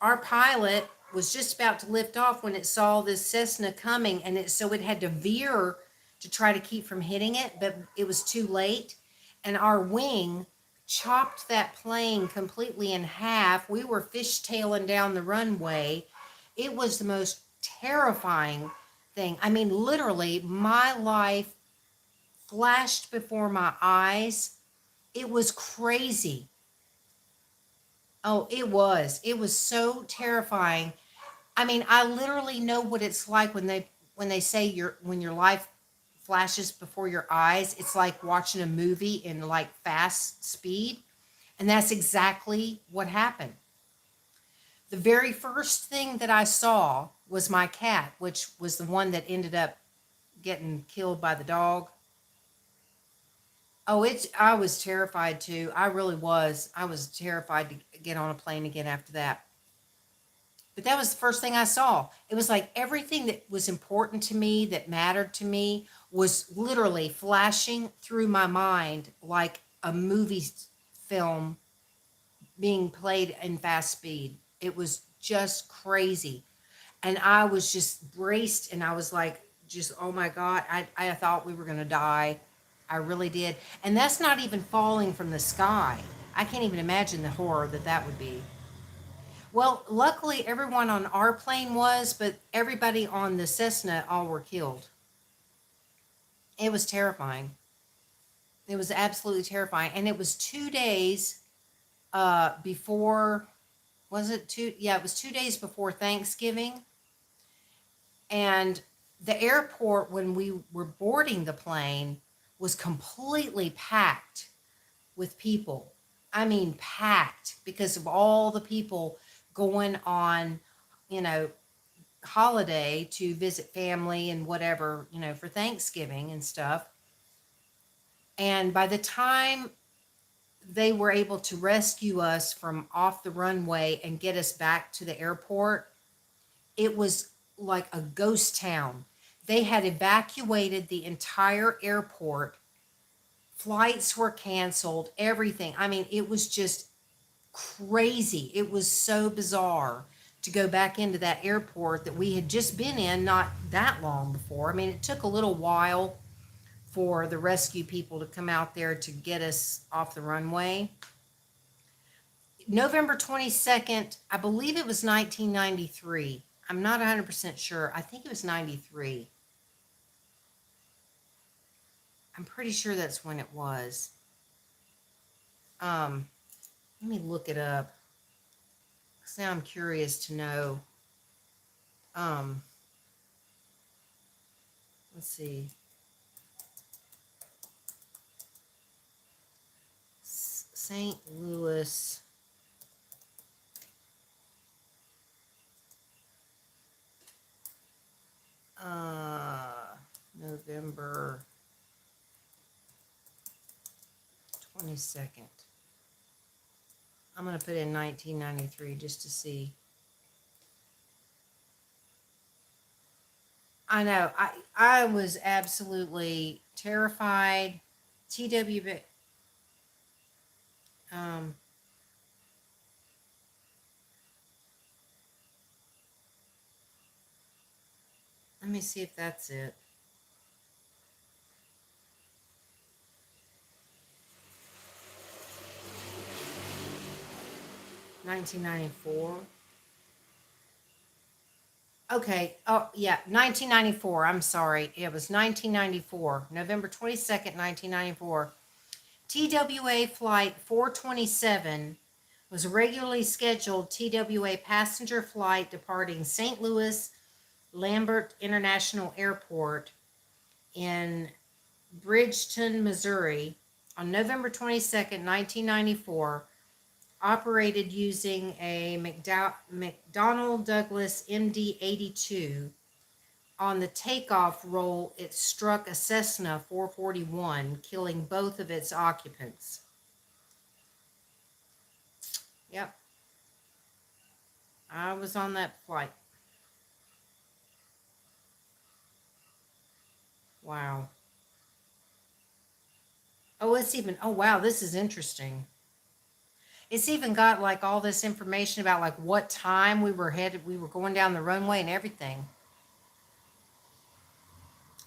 our pilot was just about to lift off when it saw this Cessna coming, and it had to veer to try to keep from hitting it, but it was too late. And our wing chopped that plane completely in half. We were fishtailing down the runway. It was the most terrifying thing. I mean, literally, my life flashed before my eyes. It was crazy. Oh, it was. It was so terrifying. I mean, I literally know what it's like when they say when your life flashes before your eyes. It's like watching a movie in like fast speed, and that's exactly what happened. The very first thing that I saw was my cat, which was the one that ended up getting killed by the dog. Oh, I was terrified too. I really was. I was terrified to get on a plane again after that. But that was the first thing I saw. It was like everything that was important to me, that mattered to me, was literally flashing through my mind like a movie film being played in fast speed. It was just crazy. And I was just braced, and I was like, just, oh my God, I thought we were going to die. I really did. And that's not even falling from the sky. I can't even imagine the horror that would be. Well, luckily everyone on our plane was, but everybody on the Cessna all were killed. It was terrifying. It was absolutely terrifying. And it was 2 days before, was it two? Yeah, it was 2 days before Thanksgiving. And the airport, when we were boarding the plane, was completely packed with people. I mean, packed because of all the people going on, you know, holiday to visit family and whatever, for Thanksgiving and stuff. And by the time they were able to rescue us from off the runway and get us back to the airport, it was like a ghost town. They had evacuated the entire airport. Flights were canceled, everything. I mean, it was just crazy. It was so bizarre to go back into that airport that we had just been in not that long before. I mean, it took a little while for the rescue people to come out there to get us off the runway. November 22nd, I believe it was 1993. I'm not 100% sure. I think it was 93. I'm pretty sure that's when it was. Let me look it up. Because now I'm curious to know. Let's see. St. Louis. November 22nd. I'm going to put in 1993 just to see. I know. I was absolutely terrified. TW. Let me see if that's it. $1994. Okay. Oh, yeah. 1994. I'm sorry. It was 1994. November 22nd, 1994. TWA Flight 427 was a regularly scheduled TWA passenger flight departing St. Louis Lambert International Airport in Bridgeton, Missouri on November 22nd, 1994, operated using a McDonnell Douglas MD-82. On the takeoff roll, it struck a Cessna 441, killing both of its occupants. Yep. I was on that flight. Wow. Oh, it's even, oh, wow, this is interesting. It's even got like all this information about like what time we were going down the runway and everything.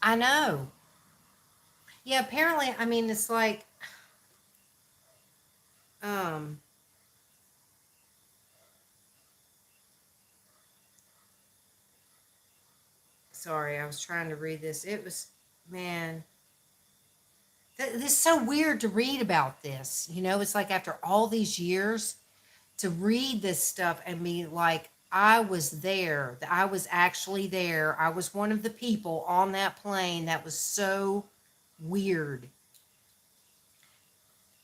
I know. Yeah, apparently, I mean, it's like, um, sorry, I was trying to read this. It was, man, this is so weird to read about this. You know, it's like after all these years to read this stuff and be like, I was there. I was actually there. I was one of the people on that plane. That was so weird.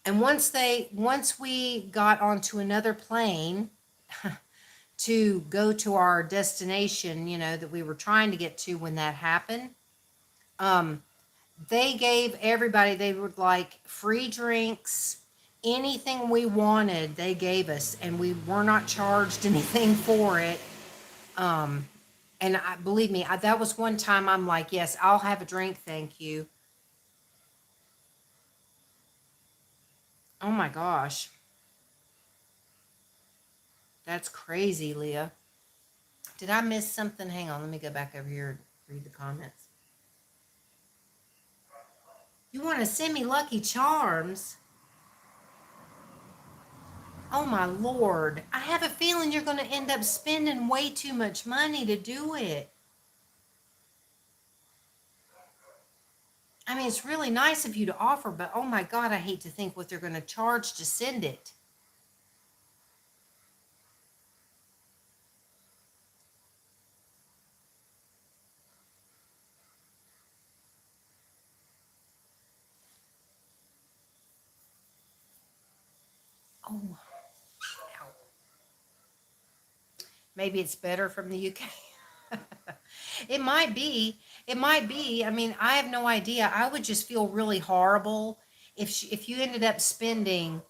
And once we got onto another plane to go to our destination, you know, that we were trying to get to when that happened, um, they gave everybody, they would like free drinks, anything we wanted, they gave us, and we were not charged anything for it. Um, and I, believe me, that was one time I'm like, yes, I'll have a drink, thank you. Oh my gosh, that's crazy, Leah. Did I miss something? Hang on, let me go back over here and read the comments. You want to send me Lucky Charms? Oh my Lord. I have a feeling you're going to end up spending way too much money to do it. I mean, it's really nice of you to offer, but oh my God, I hate to think what they're going to charge to send it. Oh, ow. Maybe it's better from the UK. It might be. It might be. I mean, I have no idea. I would just feel really horrible if you ended up spending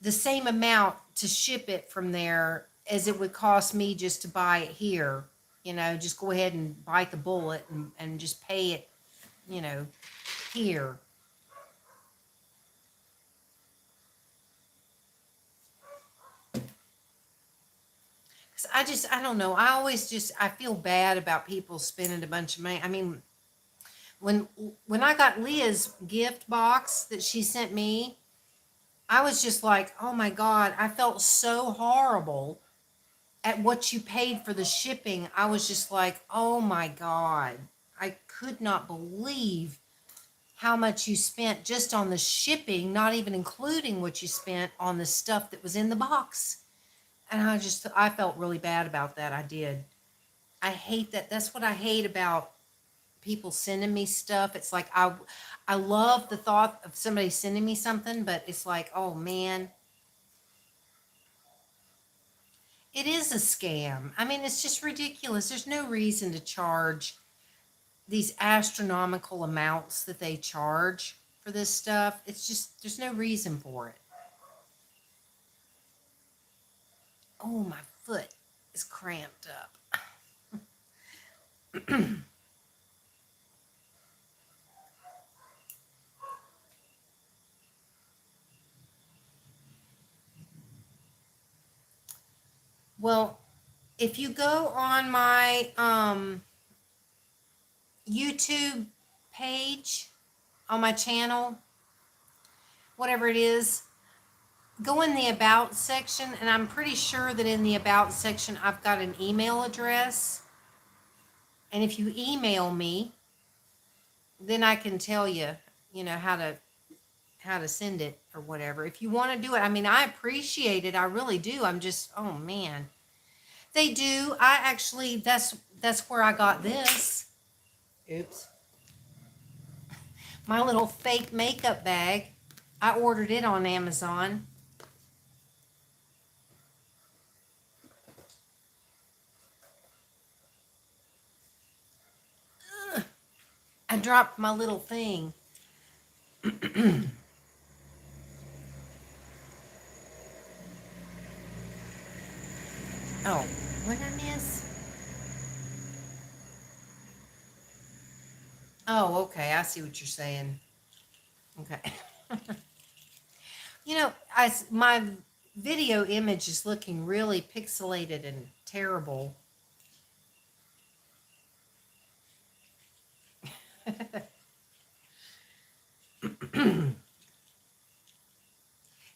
the same amount to ship it from there as it would cost me just to buy it here. You know, just go ahead and bite the bullet and just pay it, you know, here. 'Cause I don't know. I always just, I feel bad about people spending a bunch of money. I mean, when when I got Leah's gift box that she sent me, I was just like, oh my God, I felt so horrible at what you paid for the shipping. I was just like, oh my God, I could not believe how much you spent just on the shipping, not even including what you spent on the stuff that was in the box. And I felt really bad about that. I did. I hate that. That's what I hate about people sending me stuff. It's like I love the thought of somebody sending me something, but it's like, oh man, it is a scam. I mean, it's just ridiculous. There's no reason to charge these astronomical amounts that they charge for this stuff. It's just, there's no reason for it. Oh, my foot is cramped up. Well, if you go on my YouTube page, on my channel, whatever it is, go in the About section, and I'm pretty sure that in the About section, I've got an email address. And if you email me, then I can tell you, you know, how to send it or whatever. If you want to do it, I mean, I appreciate it. I really do. I'm just, oh man. They do. I actually, that's where I got this. Oops. My little fake makeup bag. I ordered it on Amazon. Ugh. I dropped my little thing. Oh, what did I miss? Oh, okay. I see what you're saying. Okay. My video image is looking really pixelated and terrible.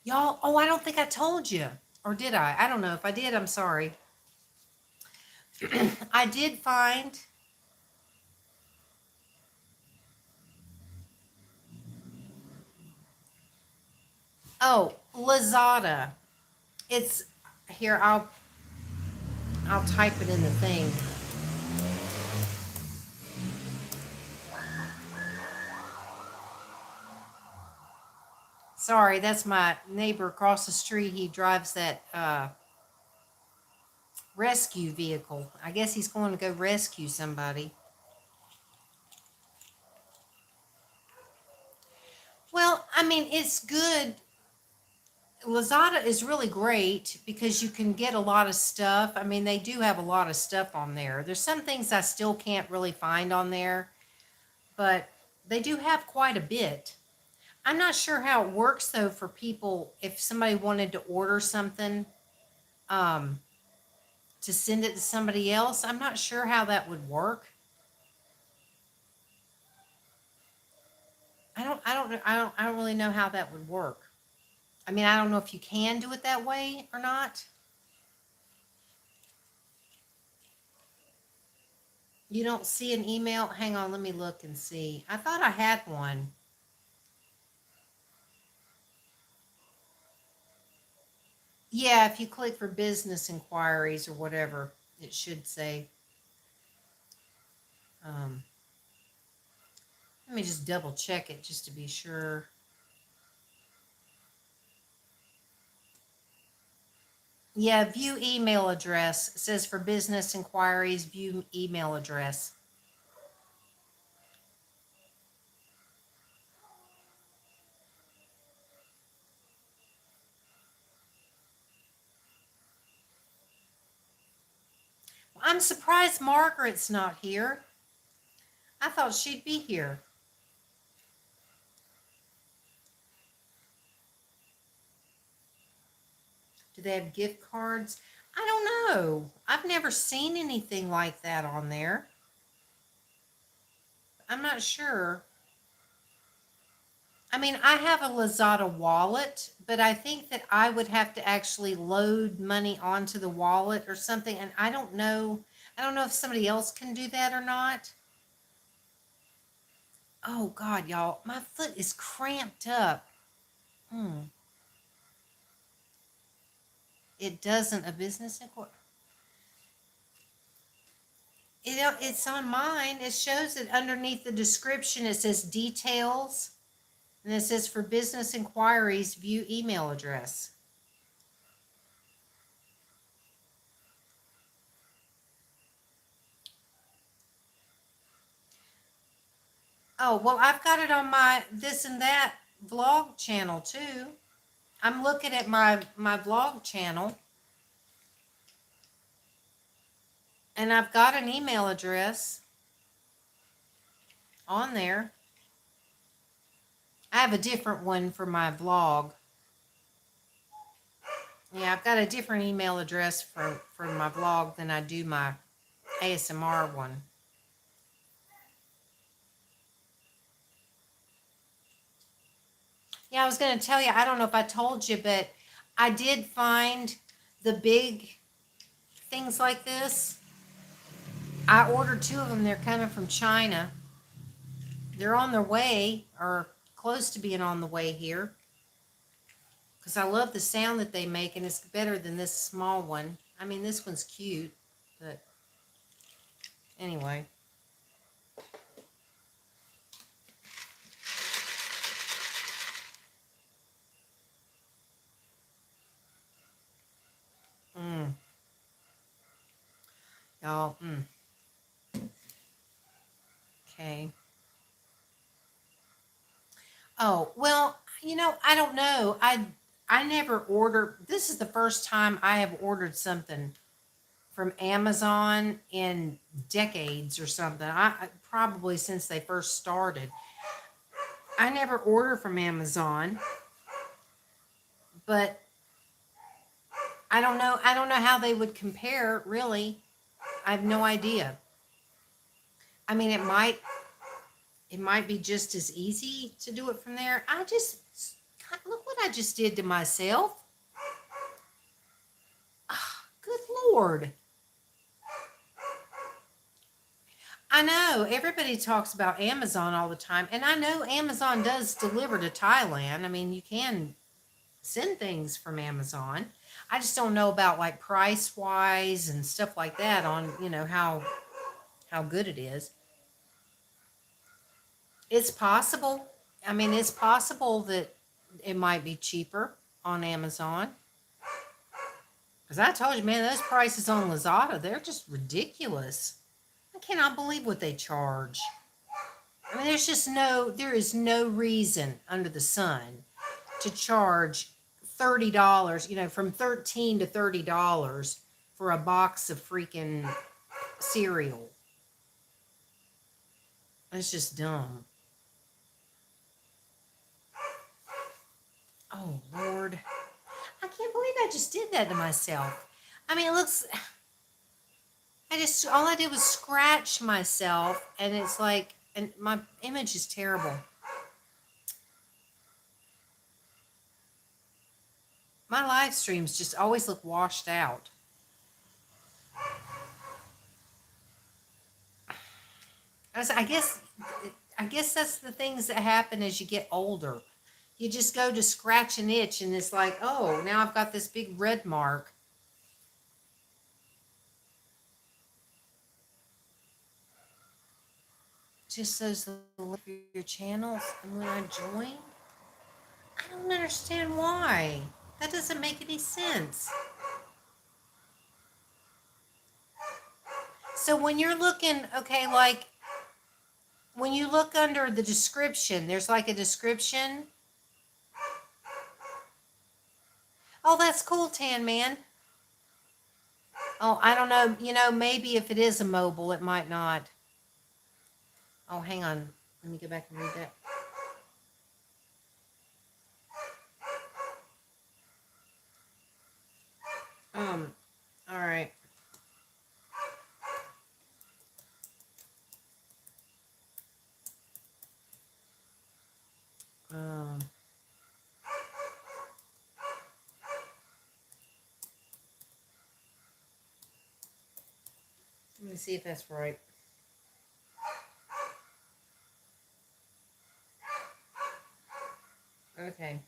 Y'all, oh, I don't think I told you. Or did I? I don't know. If I did, I'm sorry. I did find. Oh, Lazada. It's here. I'll type it in the thing. Sorry, that's my neighbor across the street. He drives that rescue vehicle. I guess he's going to go rescue somebody. Well, I mean, it's good. Lazada is really great because you can get a lot of stuff. I mean, they do have a lot of stuff on there. There's some things I still can't really find on there, but they do have quite a bit. I'm not sure how it works though for people if somebody wanted to order something um, to send it to somebody else. I'm not sure how that would work. I don't really know how that would work. I mean, I don't know if you can do it that way or not. You don't see an email? Hang on, let me look and see. I thought I had one. Yeah, if you click for business inquiries or whatever, it should say. Um, Let me just double check it just to be sure. Yeah, view email address. It says for business inquiries, view email address. I'm surprised Margaret's not here. I thought she'd be here. Do they have gift cards? I don't know. I've never seen anything like that on there. I'm not sure. I mean, I have a Lazada wallet, but I think that I would have to actually load money onto the wallet or something. And I don't know. I don't know if somebody else can do that or not. Oh God, y'all, my foot is cramped up. Hmm. It doesn't a business inquiry. It's on mine. It shows it underneath the description. It says details, and it says for business inquiries, view email address. Oh, well, I've got it on my this and that vlog channel too. I'm looking at my vlog channel, and I've got an email address on there. I have a different one for my vlog. Yeah, I've got a different email address for my vlog than I do my ASMR one. Yeah, I was going to tell you, I don't know if I told you, but I did find the big things like this. I ordered 2 of them. They're coming from China. They're on their way, or close to being on the way here. Because I love the sound that they make, and it's better than this small one. I mean, this one's cute, but anyway. Y'all, okay. Oh, well, I don't know. I never ordered. This is the first time I have ordered something from Amazon in decades or something. Probably since they first started. I never order from Amazon, but I don't know. I don't know how they would compare, really. I have no idea. I mean, it might be just as easy to do it from there. God, look what I just did to myself. Ah, good Lord. I know everybody talks about Amazon all the time, and I know Amazon does deliver to Thailand. I mean, you can send things from Amazon. I just don't know about like price wise and stuff like that on, how good it is. It's possible. I mean, it's possible that it might be cheaper on Amazon. Because I told you, man, those prices on Lazada, they're just ridiculous. I cannot believe what they charge. I mean, there is no reason under the sun to charge $30, from 13 to $30 for a box of freaking cereal. It's just dumb. Oh, Lord. I can't believe I just did that to myself. I mean, all I did was scratch myself, and it's like, and my image is terrible. My live streams just always look washed out. I guess that's the things that happen as you get older. You just go to scratch an itch, and it's like, oh, now I've got this big red mark. Just those little your channels, and when I join, I don't understand why. That doesn't make any sense. So when you're looking, okay, like when you look under the description, there's like a description. Oh, that's cool, Tan Man. Oh, I don't know. Maybe if it is a mobile, it might not. Oh, hang on. Let me go back and read that. All right. Um, Let me see if that's right. Okay.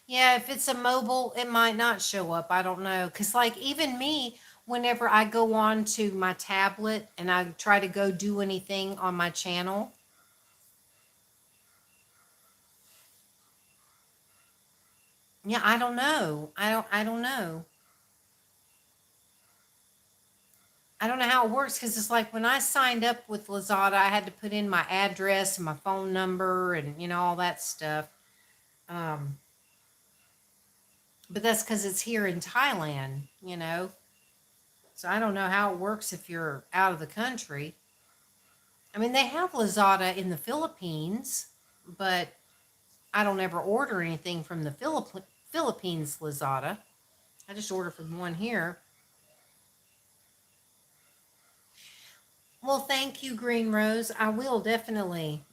Yeah, if it's a mobile, it might not show up. I don't know. Because, like, even me, whenever I go on to my tablet and I try to go do anything on my channel, yeah, I don't know. I don't know. I don't know how it works because it's like when I signed up with Lazada, I had to put in my address and my phone number and, all that stuff. Um, but that's because it's here in Thailand. So I don't know how it works if you're out of the country. I mean, they have Lazada in the Philippines, but I don't ever order anything from the Philippines Lazada. I just order from one here. Well, thank you, Green Rose. I will definitely.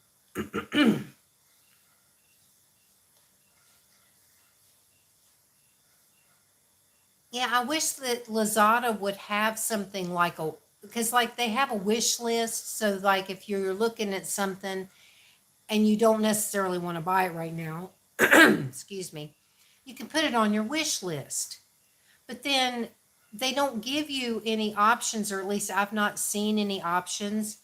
Yeah, I wish that Lazada would have something like because like they have a wish list. So like if you're looking at something and you don't necessarily want to buy it right now, excuse me, you can put it on your wish list. But then they don't give you any options, or at least I've not seen any options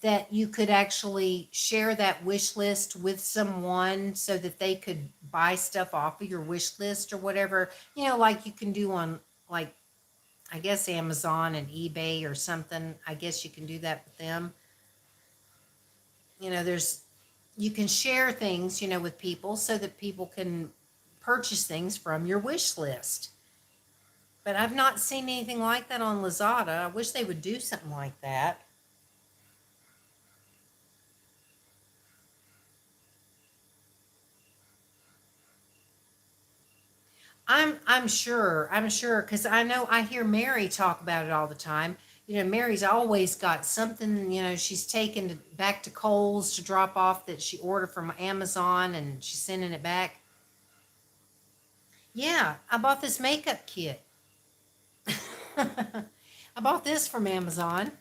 that you could actually share that wish list with someone so that they could buy stuff off of your wish list or whatever, like you can do on, like, I guess Amazon and eBay or something. I guess you can do that with them. there's, you can share things, with people so that people can purchase things from your wish list. But I've not seen anything like that on Lazada. I wish they would do something like that. I'm sure, because I know I hear Mary talk about it all the time. Mary's always got something, she's taken back to Kohl's to drop off that she ordered from Amazon and she's sending it back. Yeah, I bought this makeup kit. I bought this from Amazon.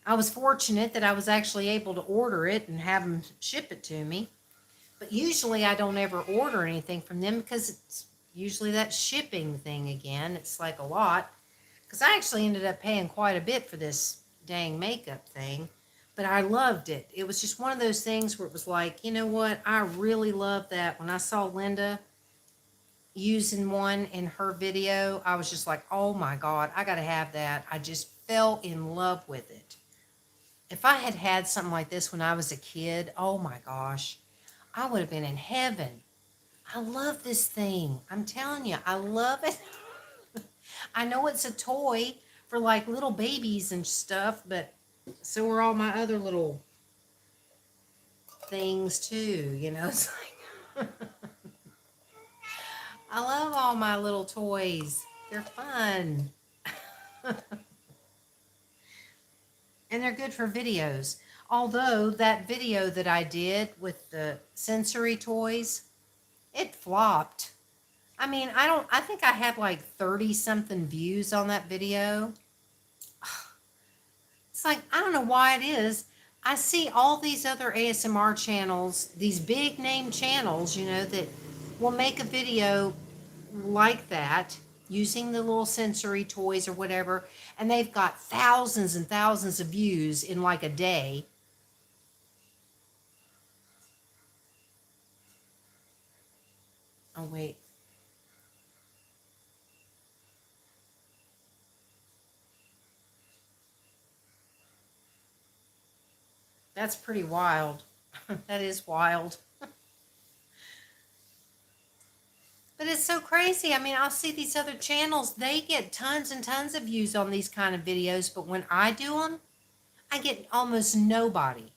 I was fortunate that I was actually able to order it and have them ship it to me. But usually I don't ever order anything from them because it's usually that shipping thing again. It's like a lot. Because I actually ended up paying quite a bit for this dang makeup thing. But I loved it. It was just one of those things where it was like, you know what? I really love that. When I saw Linda using one in her video, I was just like, oh my God, I got to have that. I just fell in love with it. If I had had something like this when I was a kid, oh my gosh, I would have been in heaven. I love this thing. I'm telling you, I love it. I know it's a toy for like little babies and stuff, but so are all my other little things too, It's like I love all my little toys. They're fun. And they're good for videos. Although that video that I did with the sensory toys, it flopped. I mean, I think I had like 30 something views on that video. It's like, I don't know why it is. I see all these other ASMR channels, these big name channels, that will make a video like that using the little sensory toys or whatever, and they've got thousands and thousands of views in like a day. Oh, wait. That's pretty wild. That is wild. But it's so crazy. I mean, I'll see these other channels, they get tons and tons of views on these kind of videos, but when I do them, I get almost nobody.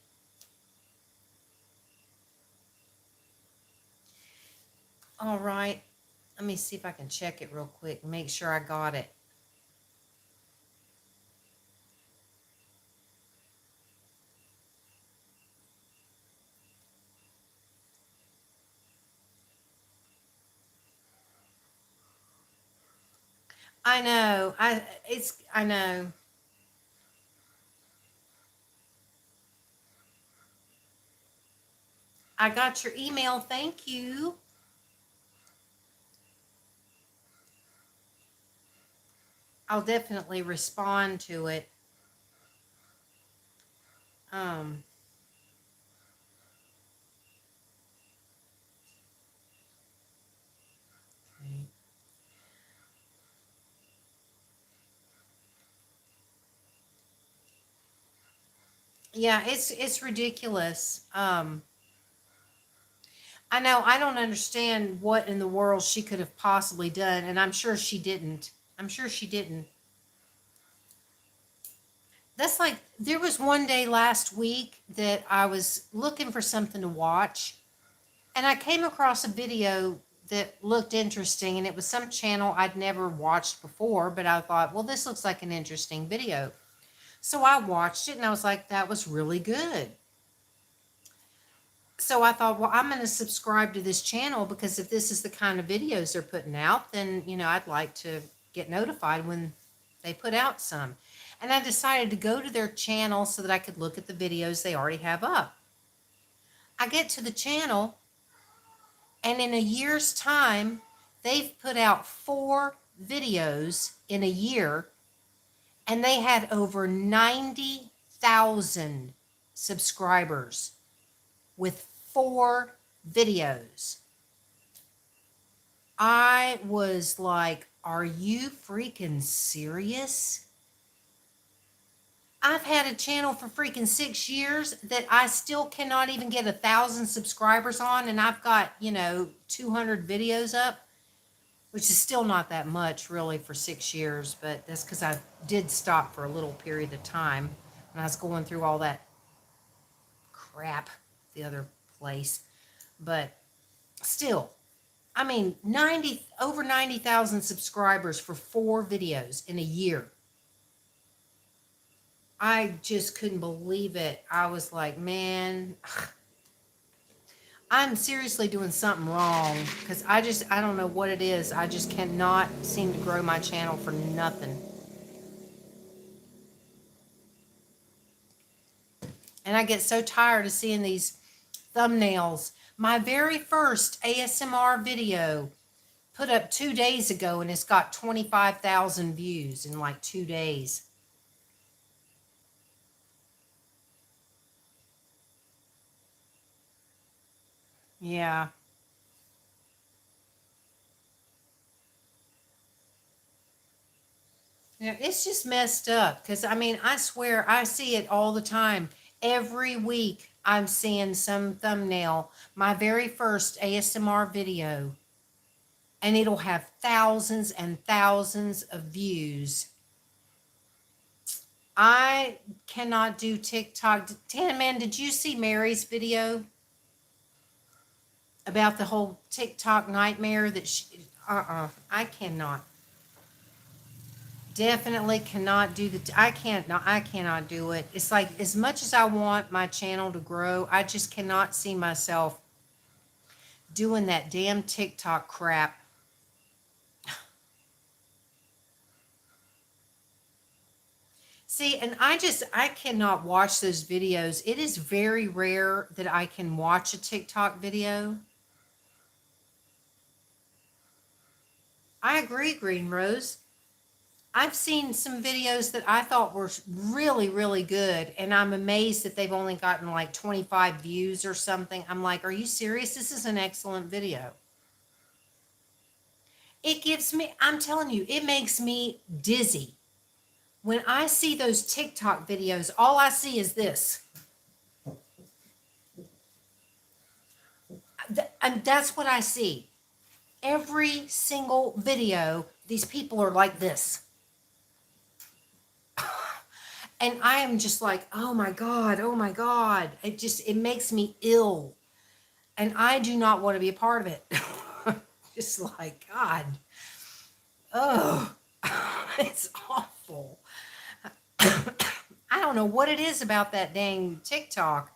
All right. Let me see if I can check it real quick and make sure I got it. I know. I know. I got your email. Thank you. I'll definitely respond to it. Um, okay. Yeah, it's ridiculous. I know I don't understand what in the world she could have possibly done, and I'm sure she didn't. I'm sure she didn't. That's like there was one day last week that I was looking for something to watch, and I came across a video that looked interesting, and it was some channel I'd never watched before, but I thought, well, this looks like an interesting video. So I watched it and I was like, that was really good. So I thought, well, I'm going to subscribe to this channel because if this is the kind of videos they're putting out, then, I'd like to get notified when they put out some. And I decided to go to their channel so that I could look at the videos they already have up. I get to the channel, and in a year's time, they've put out 4 videos in a year, and they had over 90,000 subscribers with 4 videos. I was like, are you freaking serious? I've had a channel for freaking 6 years that I still cannot even get 1,000 subscribers on, and I've got, 200 videos up, which is still not that much really for 6 years, but that's because I did stop for a little period of time when I was going through all that crap the other place. But still, I mean, over 90,000 subscribers for 4 videos in a year. I just couldn't believe it. I was like, man, I'm seriously doing something wrong, because I don't know what it is. I just cannot seem to grow my channel for nothing. And I get so tired of seeing these thumbnails. My very first ASMR video put up 2 days ago, and it's got 25,000 views in like 2 days. Yeah. Yeah, it's just messed up, because I mean, I swear I see it all the time. Every week I'm seeing some thumbnail, my very first ASMR video, and it'll have thousands and thousands of views. I cannot do TikTok. Tan Man, did you see Mary's video about the whole TikTok nightmare that I cannot. Definitely cannot do I cannot do it. It's like, as much as I want my channel to grow, I just cannot see myself doing that damn TikTok crap. See, and I cannot watch those videos. It is very rare that I can watch a TikTok video. I agree, Green Rose. I've seen some videos that I thought were really, really good, and I'm amazed that they've only gotten like 25 views or something. I'm like, are you serious? This is an excellent video. It gives me, I'm telling you, it makes me dizzy. When I see those TikTok videos, all I see is this. And that's what I see. Every single video, these people are like this. And I am just like, oh my God, oh my God. It makes me ill. And I do not want to be a part of it. Just like, God. Oh, it's awful. I don't know what it is about that dang TikTok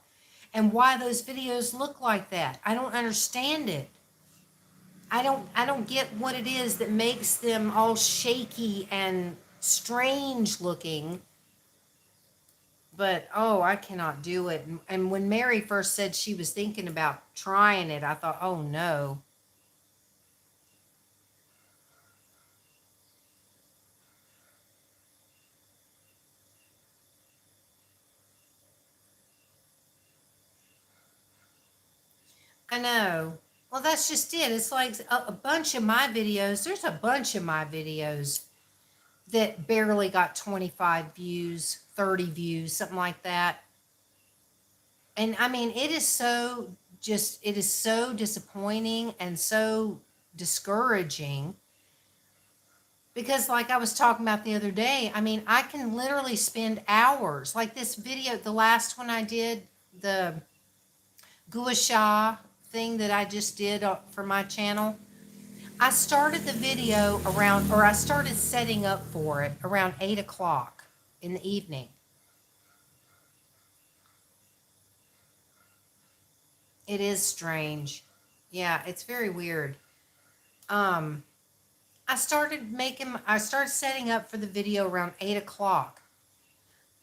and why those videos look like that. I don't understand it. I don't get what it is that makes them all shaky and strange looking. But oh, I cannot do it. And when Mary first said she was thinking about trying it, I thought, oh no. I know. Well, that's just it. It's like a bunch of my videos. There's a bunch of my videos that barely got 25 views, 30 views, something like that. And I mean, it is so disappointing and so discouraging, because like I was talking about the other day, I mean, I can literally spend hours, like this video, the last one I did, the gua sha thing that I just did for my channel. I started the video I started setting up for it around 8 o'clock in the evening. It is strange. Yeah, it's very weird. I started setting up for the video around 8 o'clock.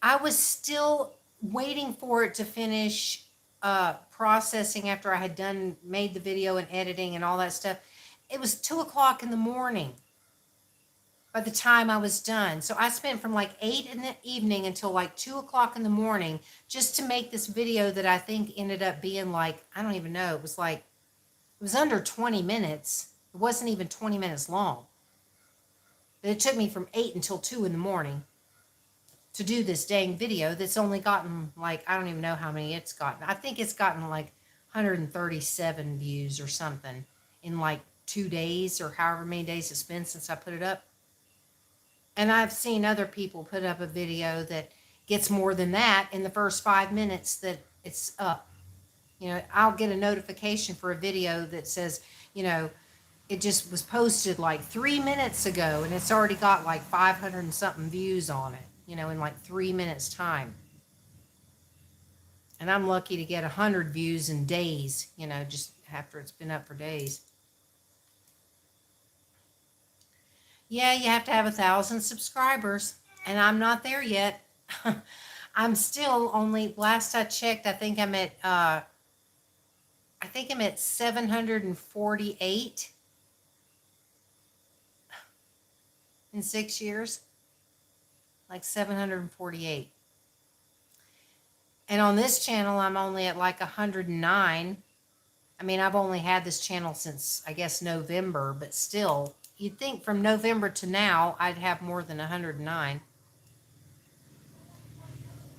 I was still waiting for it to finish processing after I had made the video and editing and all that stuff. It was 2 o'clock in the morning by the time I was done. So I spent from like 8 in the evening until like 2 o'clock in the morning just to make this video that I think ended up being like, I don't even know. It was under 20 minutes. It wasn't even 20 minutes long. But it took me from 8 until 2 in the morning to do this dang video that's only gotten like, I don't even know how many it's gotten. I think it's gotten like 137 views or something in like 2 days or however many days it's been since I put it up. And I've seen other people put up a video that gets more than that in the first 5 minutes that it's up. You know, I'll get a notification for a video that says, you know, it just was posted like 3 minutes ago and it's already got like 500 and something views on it, you know, in like 3 minutes time. And I'm lucky to get 100 views in days, you know, just after it's been up for days. Yeah, you have to have 1,000 subscribers, and I'm not there yet. I'm still only, last I checked, I think I'm at 748 in 6 years. Like 748. And on this channel, I'm only at like 109. I mean, I've only had this channel since, I guess, November, but still, you'd think from November to now, I'd have more than 109.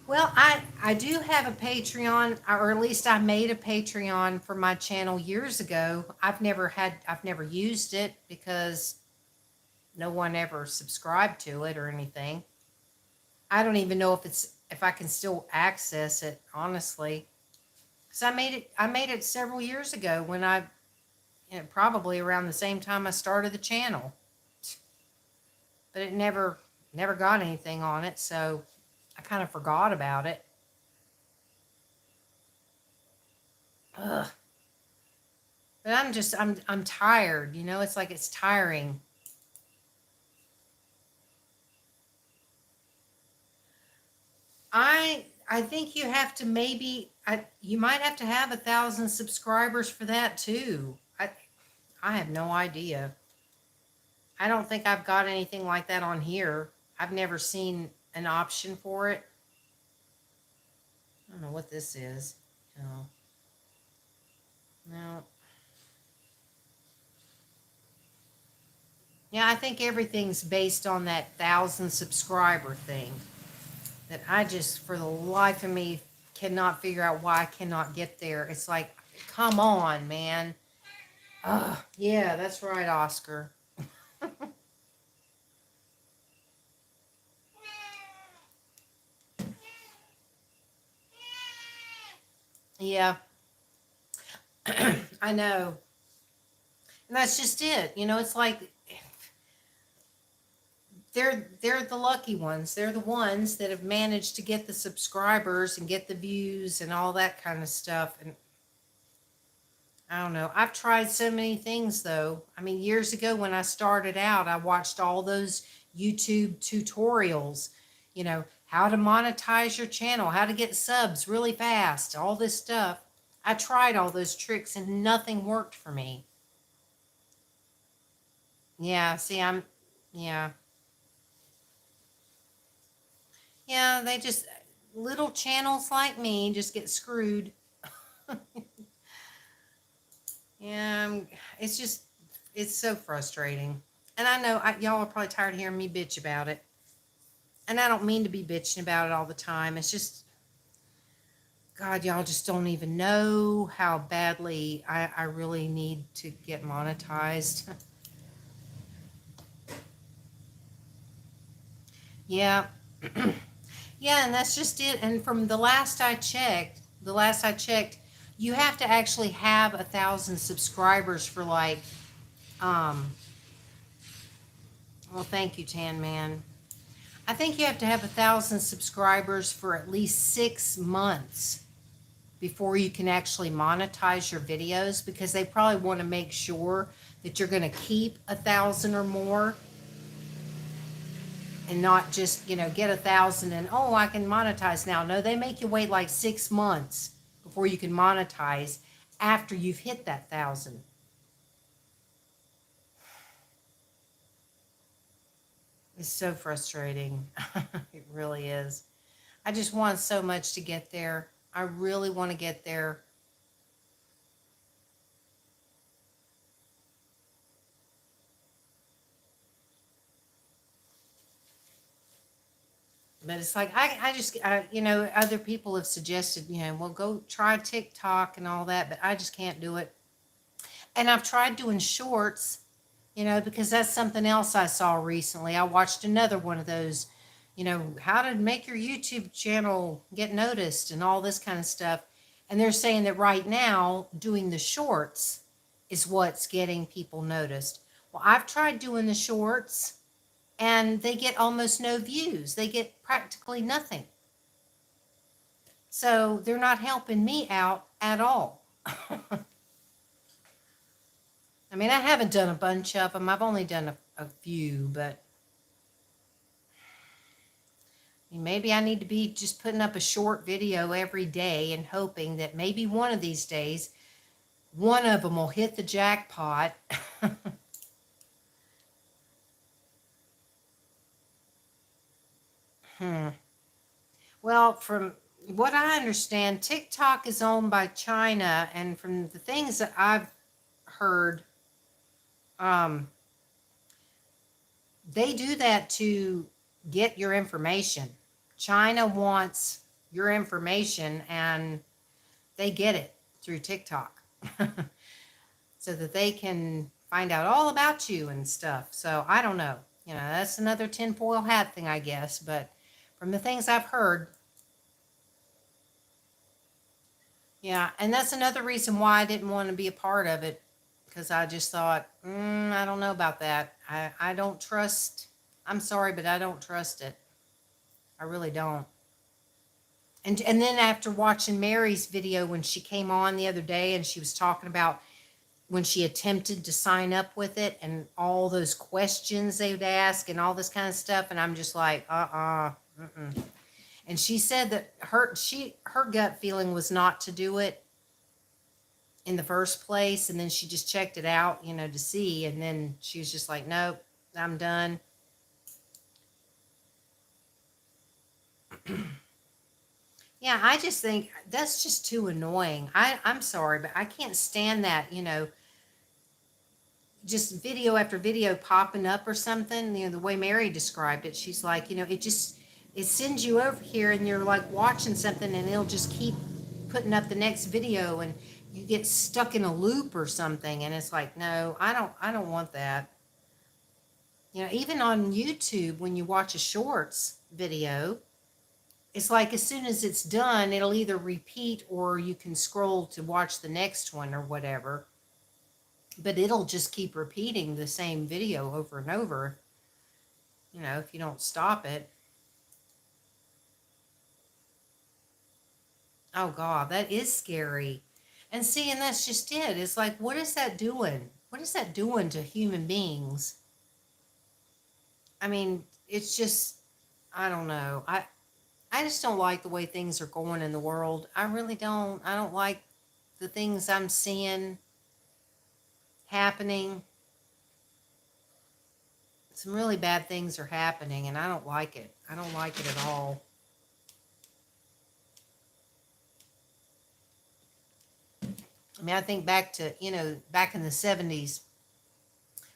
Well, I do have a Patreon, or at least I made a Patreon for my channel years ago. I've never used it because no one ever subscribed to it or anything. I don't even know if I can still access it, honestly. Because I made it several years ago when probably around the same time I started the channel. But it never got anything on it, so I kind of forgot about it. Ugh. But I'm tired, you know, it's like it's tiring. I think you have to you might have to have 1,000 subscribers for that too. I have no idea. I don't think I've got anything like that on here. I've never seen an option for it. I don't know what this is. No. Yeah, I think everything's based on that 1,000 subscriber thing. That I just, for the life of me, cannot figure out why I cannot get there. It's like, come on, man. Yeah, that's right, Oscar. Yeah. I know. And that's just it. You know, it's like they're the lucky ones. They're the ones that have managed to get the subscribers and get the views and all that kind of stuff. And I don't know. I've tried so many things though. I mean, years ago when I started out, I watched all those YouTube tutorials, you know, how to monetize your channel, how to get subs really fast, all this stuff. I tried all those tricks and nothing worked for me. Yeah, see, yeah. Yeah, little channels like me just get screwed. Yeah, it's so frustrating. And I know y'all are probably tired of hearing me bitch about it. And I don't mean to be bitching about it all the time. It's just, God, y'all just don't even know how badly I really need to get monetized. Yeah. Yeah, and that's just it. And from the last I checked, you have to actually have 1,000 subscribers for like, well, thank you, Tan Man. I think you have to have 1,000 subscribers for at least 6 months before you can actually monetize your videos, because they probably want to make sure that you're going to keep 1,000 or more and not just, you know, get 1,000 and, oh, I can monetize now. No, they make you wait like 6 months before you can monetize after you've hit that 1,000. It's so frustrating. It really is. I just want so much to get there. I really want to get there. But it's like, other people have suggested, well, go try TikTok and all that, but I just can't do it. And I've tried doing shorts, because that's something else I saw recently. I watched another one of those, how to make your YouTube channel get noticed and all this kind of stuff. And they're saying that right now, doing the shorts is what's getting people noticed. Well, I've tried doing the shorts and they get almost no views. They get practically nothing. So they're not helping me out at all. I mean, I haven't done a bunch of them. I've only done a few, but maybe I need to be just putting up a short video every day and hoping that maybe one of these days, one of them will hit the jackpot. Well, from what I understand, TikTok is owned by China, and from the things that I've heard, they do that to get your information. China wants your information, and they get it through TikTok so that they can find out all about you and stuff. So I don't know. That's another tinfoil hat thing, I guess. But from the things I've heard, yeah, and that's another reason why I didn't want to be a part of it, because I just thought, I don't know about that. I don't trust, I'm sorry, but I don't trust it. I really don't. And then after watching Mary's video when she came on the other day and she was talking about when she attempted to sign up with it and all those questions they would ask and all this kind of stuff, and I'm just like, mm-mm. And she said that her gut feeling was not to do it in the first place, and then she just checked it out, to see, and then she was just like, nope, I'm done. Yeah, I just think that's just too annoying. I'm sorry, but I can't stand that, just video after video popping up or something, the way Mary described it. She's like, it sends you over here and you're like watching something and it'll just keep putting up the next video and you get stuck in a loop or something. And it's like, no, I don't want that. Even on YouTube, when you watch a shorts video, it's like as soon as it's done, it'll either repeat or you can scroll to watch the next one or whatever. But it'll just keep repeating the same video over and over, if you don't stop it. Oh, God, that is scary. And see, and that's just it. It's like, what is that doing? What is that doing to human beings? I mean, it's just, I don't know. I just don't like the way things are going in the world. I really don't. I don't like the things I'm seeing happening. Some really bad things are happening, and I don't like it. I don't like it at all. I mean, I think back to, back in the 70s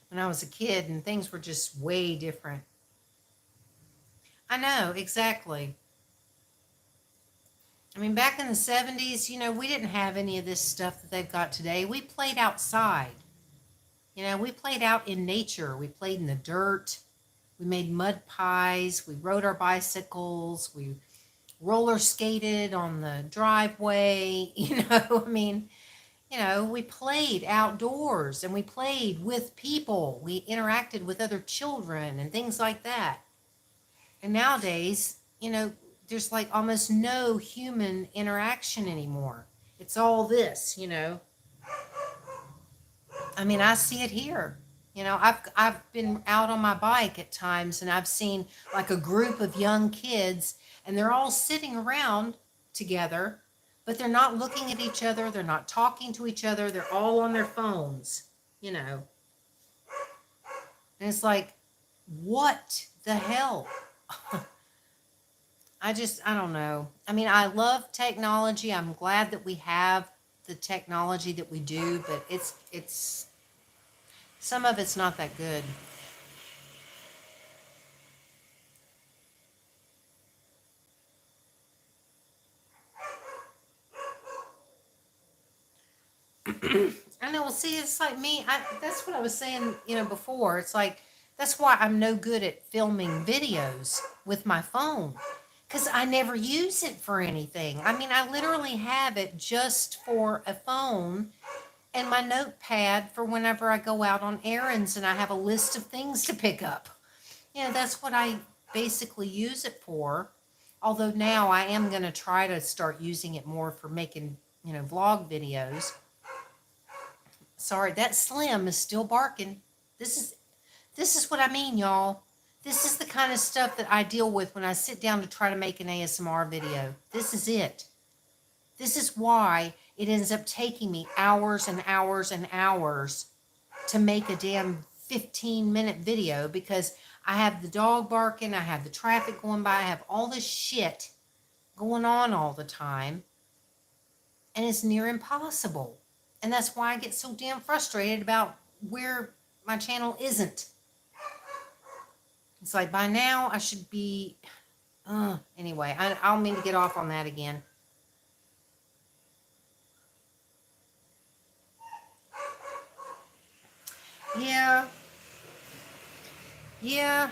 when I was a kid and things were just way different. I know, exactly. I mean, back in the 70s, we didn't have any of this stuff that they've got today. We played outside. We played out in nature. We played in the dirt. We made mud pies. We rode our bicycles. We roller skated on the driveway. I mean, we played outdoors and we played with people. We interacted with other children and things like that. And nowadays, there's like almost no human interaction anymore. It's all this, I mean, I see it here. I've been out on my bike at times and I've seen like a group of young kids and they're all sitting around together, but they're not looking at each other. They're not talking to each other. They're all on their phones, And it's like, what the hell? I don't know. I mean, I love technology. I'm glad that we have the technology that we do, but it's some of it's not that good. see, it's like me. That's what I was saying, before. It's like, that's why I'm no good at filming videos with my phone because I never use it for anything. I mean, I literally have it just for a phone and my notepad for whenever I go out on errands and I have a list of things to pick up. That's what I basically use it for. Although now I am going to try to start using it more for making, vlog videos. Sorry, that Slim is still barking. This is what I mean, y'all. This is the kind of stuff that I deal with when I sit down to try to make an ASMR video. This is it. This is why it ends up taking me hours and hours and hours to make a damn 15-minute video, because I have the dog barking, I have the traffic going by, I have all this shit going on all the time, and it's near impossible. And that's why I get so damn frustrated about where my channel isn't. It's like by now I should be, anyway, I don't mean to get off on that again. Yeah.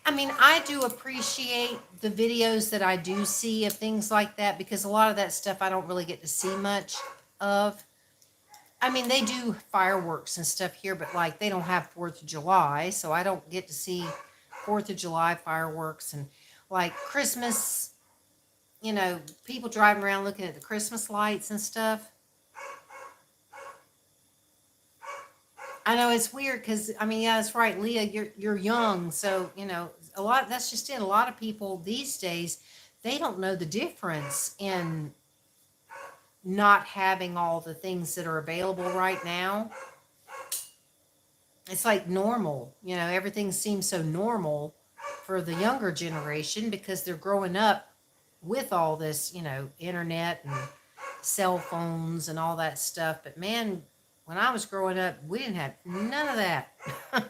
I mean, I do appreciate the videos that I do see of things like that, because a lot of that stuff I don't really get to see much of. I mean, they do fireworks and stuff here, but like they don't have 4th of July, so I don't get to see 4th of July fireworks and like Christmas, people driving around looking at the Christmas lights and stuff. I know it's weird because, I mean, yeah, that's right, Leah, you're young, so, that's just it. A lot of people these days, they don't know the difference in not having all the things that are available right now. It's like normal, everything seems so normal for the younger generation because they're growing up with all this, internet and cell phones and all that stuff. But man, when I was growing up, we didn't have none of that. I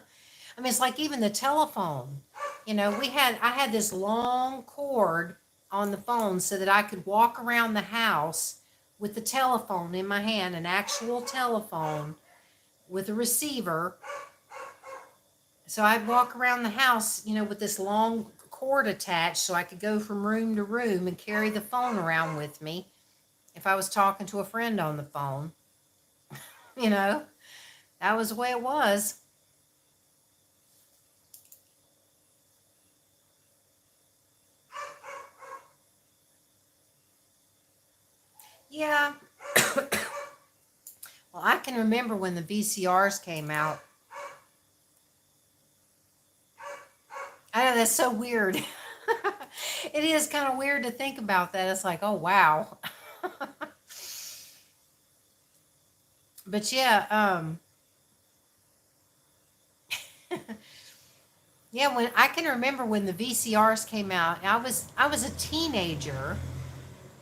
mean, it's like even the telephone, I had this long cord on the phone so that I could walk around the house with the telephone in my hand, an actual telephone with a receiver. So I'd walk around the house, with this long cord attached so I could go from room to room and carry the phone around with me if I was talking to a friend on the phone. That was the way it was. Yeah. Well, I can remember when the VCRs came out. I know that's so weird. It is kind of weird to think about that. It's like, oh, wow. But yeah, yeah, when I can remember when the VCRs came out, I was a teenager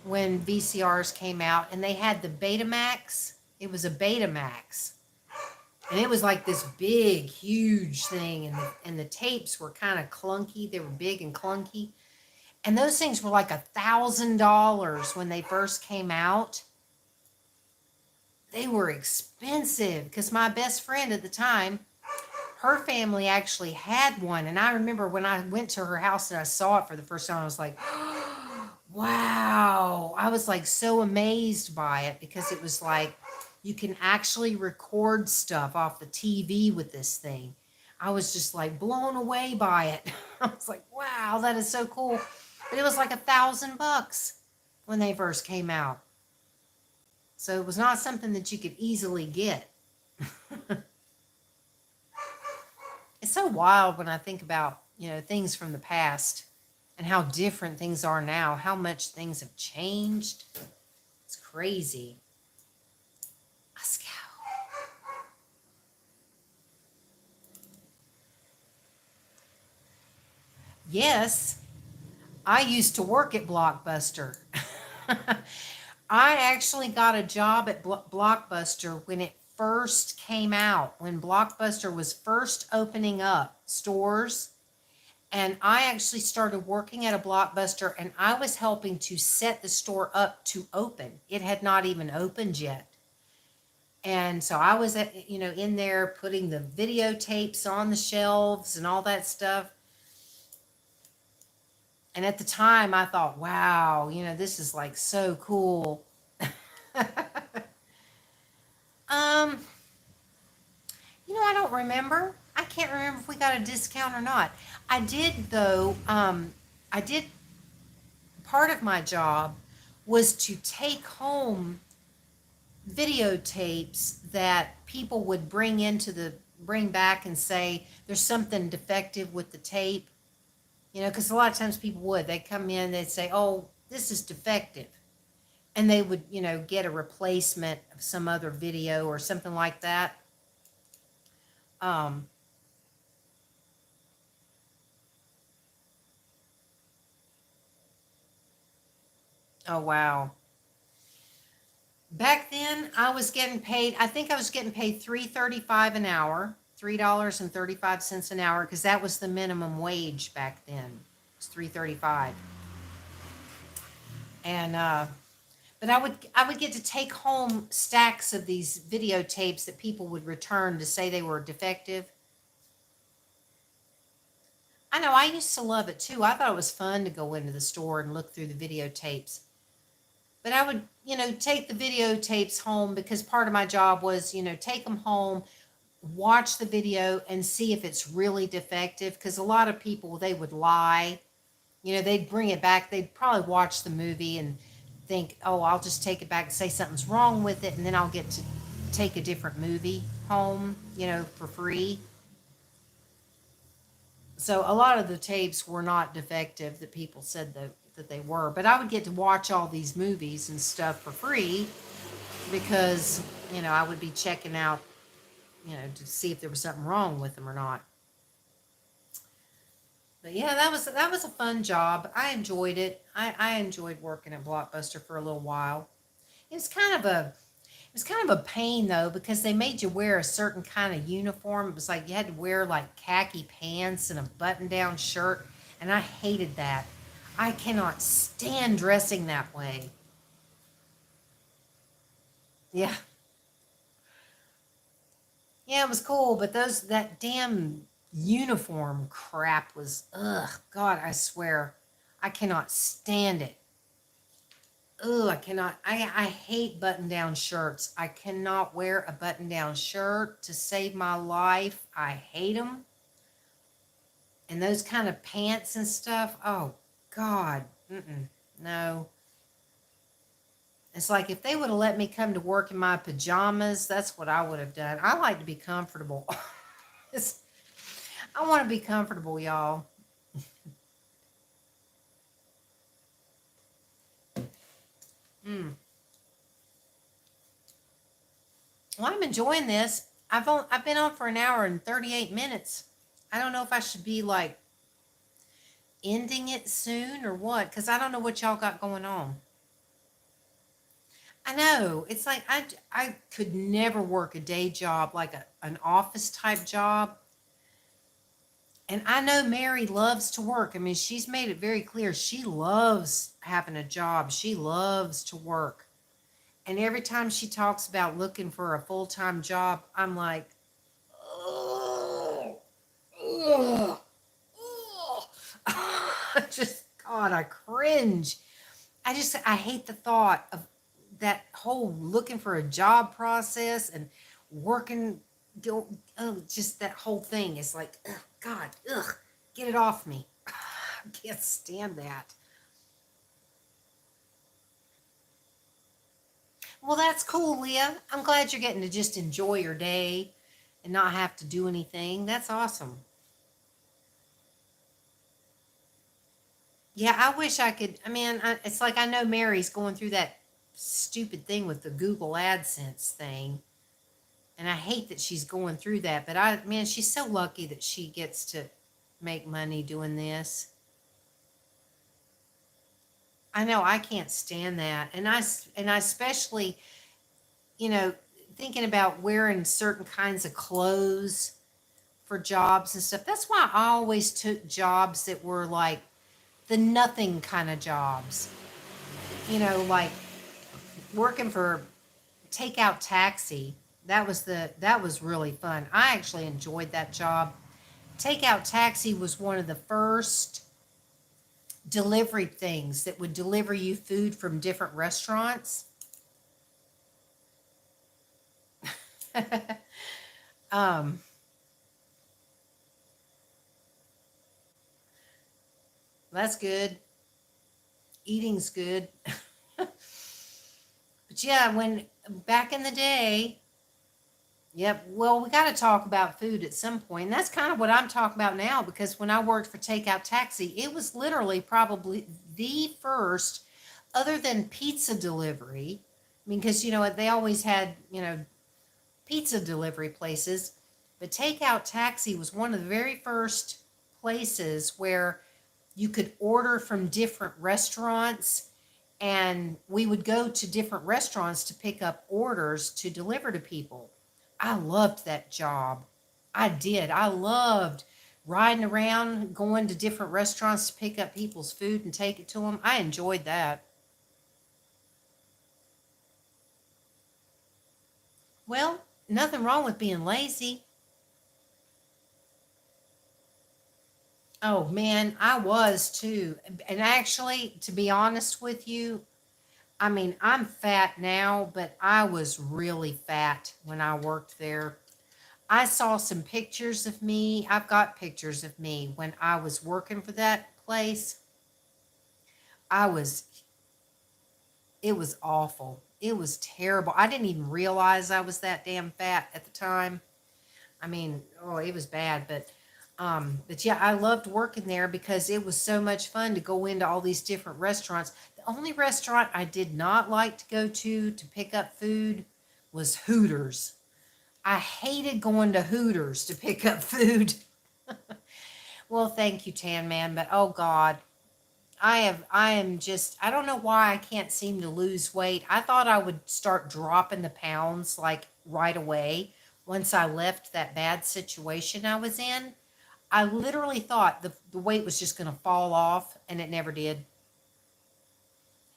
when VCRs came out, and they had the Betamax. It was a Betamax, and it was like this big, huge thing, and the tapes were kind of clunky. They were big and clunky, and those things were like $1,000 when they first came out. They were expensive because my best friend at the time, her family actually had one. And I remember when I went to her house and I saw it for the first time, I was like, wow. I was like so amazed by it because it was like you can actually record stuff off the TV with this thing. I was just like blown away by it. I was like, wow, that is so cool. But it was like $1,000 when they first came out. So it was not something that you could easily get. It's so wild when I think about, things from the past and how different things are now, how much things have changed. It's crazy. Let's go. Yes, I used to work at Blockbuster. I actually got a job at Blockbuster when it first came out, when Blockbuster was first opening up stores. And I actually started working at a Blockbuster, and I was helping to set the store up to open. It had not even opened yet. And so I was at, in there putting the videotapes on the shelves and all that stuff. And at the time I thought, wow, this is like so cool. um, I don't remember. I can't remember if we got a discount or not. I did though, I did part of my job was to take home videotapes that people would bring back and say there's something defective with the tape, because a lot of times people they'd come in, they'd say, oh, this is defective, and they would get a replacement of some other video or something like that. um oh wow. Back then, I was getting paid. I think I was getting paid $3.35 an hour, $3.35 an hour, because that was the minimum wage back then. It's $3.35, and but I would get to take home stacks of these videotapes that people would return to say they were defective. I know I used to love it too. I thought it was fun to go into the store and look through the videotapes. But I would, take the videotapes home because part of my job was, take them home, watch the video and see if it's really defective. Because a lot of people, they would lie. They'd bring it back. They'd probably watch the movie and think, oh, I'll just take it back and say something's wrong with it. And then I'll get to take a different movie home, for free. So a lot of the tapes were not defective that people said that they were. But I would get to watch all these movies and stuff for free because, I would be checking out, to see if there was something wrong with them or not. But yeah, that was a fun job. I enjoyed it. I enjoyed working at Blockbuster for a little while. It was kind of a it was kind of a pain though because they made you wear a certain kind of uniform. It was like you had to wear like khaki pants and a button-down shirt, and I hated that. I cannot stand dressing that way. Yeah. Yeah, it was cool, but that damn uniform crap was, ugh, God, I swear, I cannot stand it. Ugh, I cannot. I hate button-down shirts. I cannot wear a button-down shirt to save my life. I hate them. And those kind of pants and stuff. Oh God, no. It's like if they would have let me come to work in my pajamas, that's what I would have done. I like to be comfortable. I want to be comfortable, y'all. Mm. Well, I'm enjoying this. I've been on for an hour and 38 minutes. I don't know if I should be like ending it soon or what, because I don't know what y'all got going on. I know. It's like I could never work a day job like an office type job. And I know Mary loves to work. I mean, she's made it very clear she loves having a job. She loves to work. And every time she talks about looking for a full-time job, I'm like, oh, ugh, ugh. Just God, I cringe. I hate the thought of that whole looking for a job process and working. Just that whole thing is like, ugh, God, ugh, get it off me. I can't stand that. Well, that's cool, Leah. I'm glad you're getting to just enjoy your day and not have to do anything. That's awesome. Yeah, I wish I could. I mean, it's like I know Mary's going through that stupid thing with the Google AdSense thing. And I hate that she's going through that. But man, she's so lucky that she gets to make money doing this. I know I can't stand that. And I especially, you know, thinking about wearing certain kinds of clothes for jobs and stuff. That's why I always took jobs that were like the nothing kind of jobs. Like working for Takeout Taxi. that was really fun. I actually enjoyed that job. Takeout Taxi was one of the first delivery things that would deliver you food from different restaurants. um, that's good. Eating's good. But yeah, when back in the day, yep. Well, we got to talk about food at some point. And that's kind of what I'm talking about now because when I worked for Takeout Taxi, it was literally probably the first, other than pizza delivery. I mean, because, they always had, pizza delivery places, but Takeout Taxi was one of the very first places where you could order from different restaurants, and we would go to different restaurants to pick up orders to deliver to people. I loved that job. I did. I loved riding around, going to different restaurants to pick up people's food and take it to them. I enjoyed that. Well, nothing wrong with being lazy. Oh man, I was too. And actually, to be honest with you, I mean, I'm fat now, but I was really fat when I worked there. I saw some pictures of me. I've got pictures of me when I was working for that place. I was, it was awful. It was terrible. I didn't even realize I was that damn fat at the time. I mean, oh, it was bad, but yeah, I loved working there because it was so much fun to go into all these different restaurants. The only restaurant I did not like to go to pick up food was Hooters. I hated going to Hooters to pick up food. Well, thank you, Tan Man, but oh God, I am just, I don't know why I can't seem to lose weight. I thought I would start dropping the pounds like right away once I left that bad situation I was in. I literally thought the weight was just going to fall off, and it never did.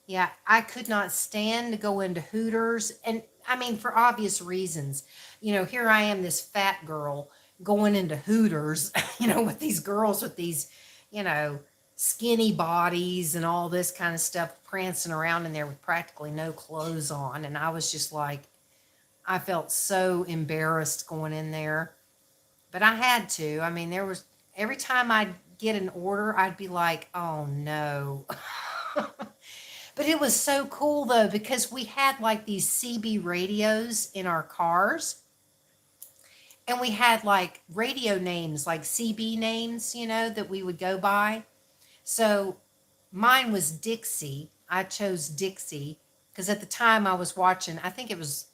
Yeah, I could not stand to go into Hooters. And I mean, for obvious reasons. Here I am, this fat girl going into Hooters, with these girls with these, you know, skinny bodies and all this kind of stuff prancing around in there with practically no clothes on. And I was just like, I felt so embarrassed going in there. But I had to. I mean, there was every time I'd get an order, I'd be like, oh no. But it was so cool though, because we had like these CB radios in our cars, and we had like radio names, like CB names, that we would go by. So mine was Dixie. I chose Dixie because at the time I was watching, I think it was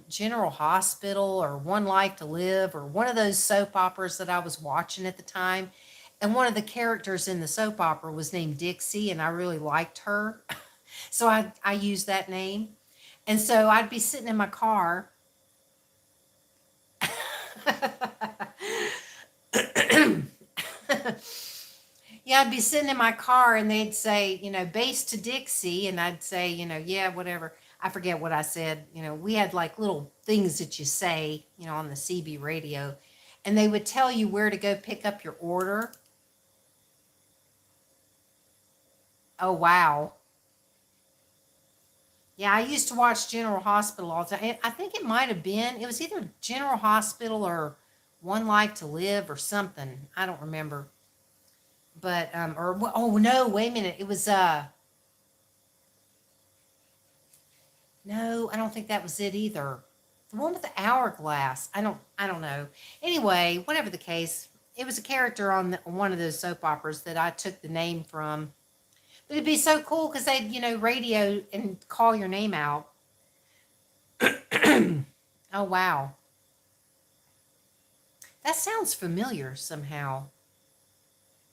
General Hospital or One Life to Live or one of those soap operas that I was watching at the time. And one of the characters in the soap opera was named Dixie, and I really liked her. So I used that name. And so I'd be sitting in my car. Yeah, I'd be sitting in my car and they'd say, base to Dixie. And I'd say, yeah, whatever. I forget what I said. We had like little things that you say, on the CB radio. And they would tell you where to go pick up your order. Oh, wow. Yeah, I used to watch General Hospital all the time. I think it was either General Hospital or One Life to Live or something. I don't remember. But, oh no, wait a minute. It was, no, I don't think that was it either. The one with the hourglass. I don't know. Anyway, whatever the case, it was a character on one of those soap operas that I took the name from. But it'd be so cool because they'd, radio and call your name out. Oh, wow. That sounds familiar somehow.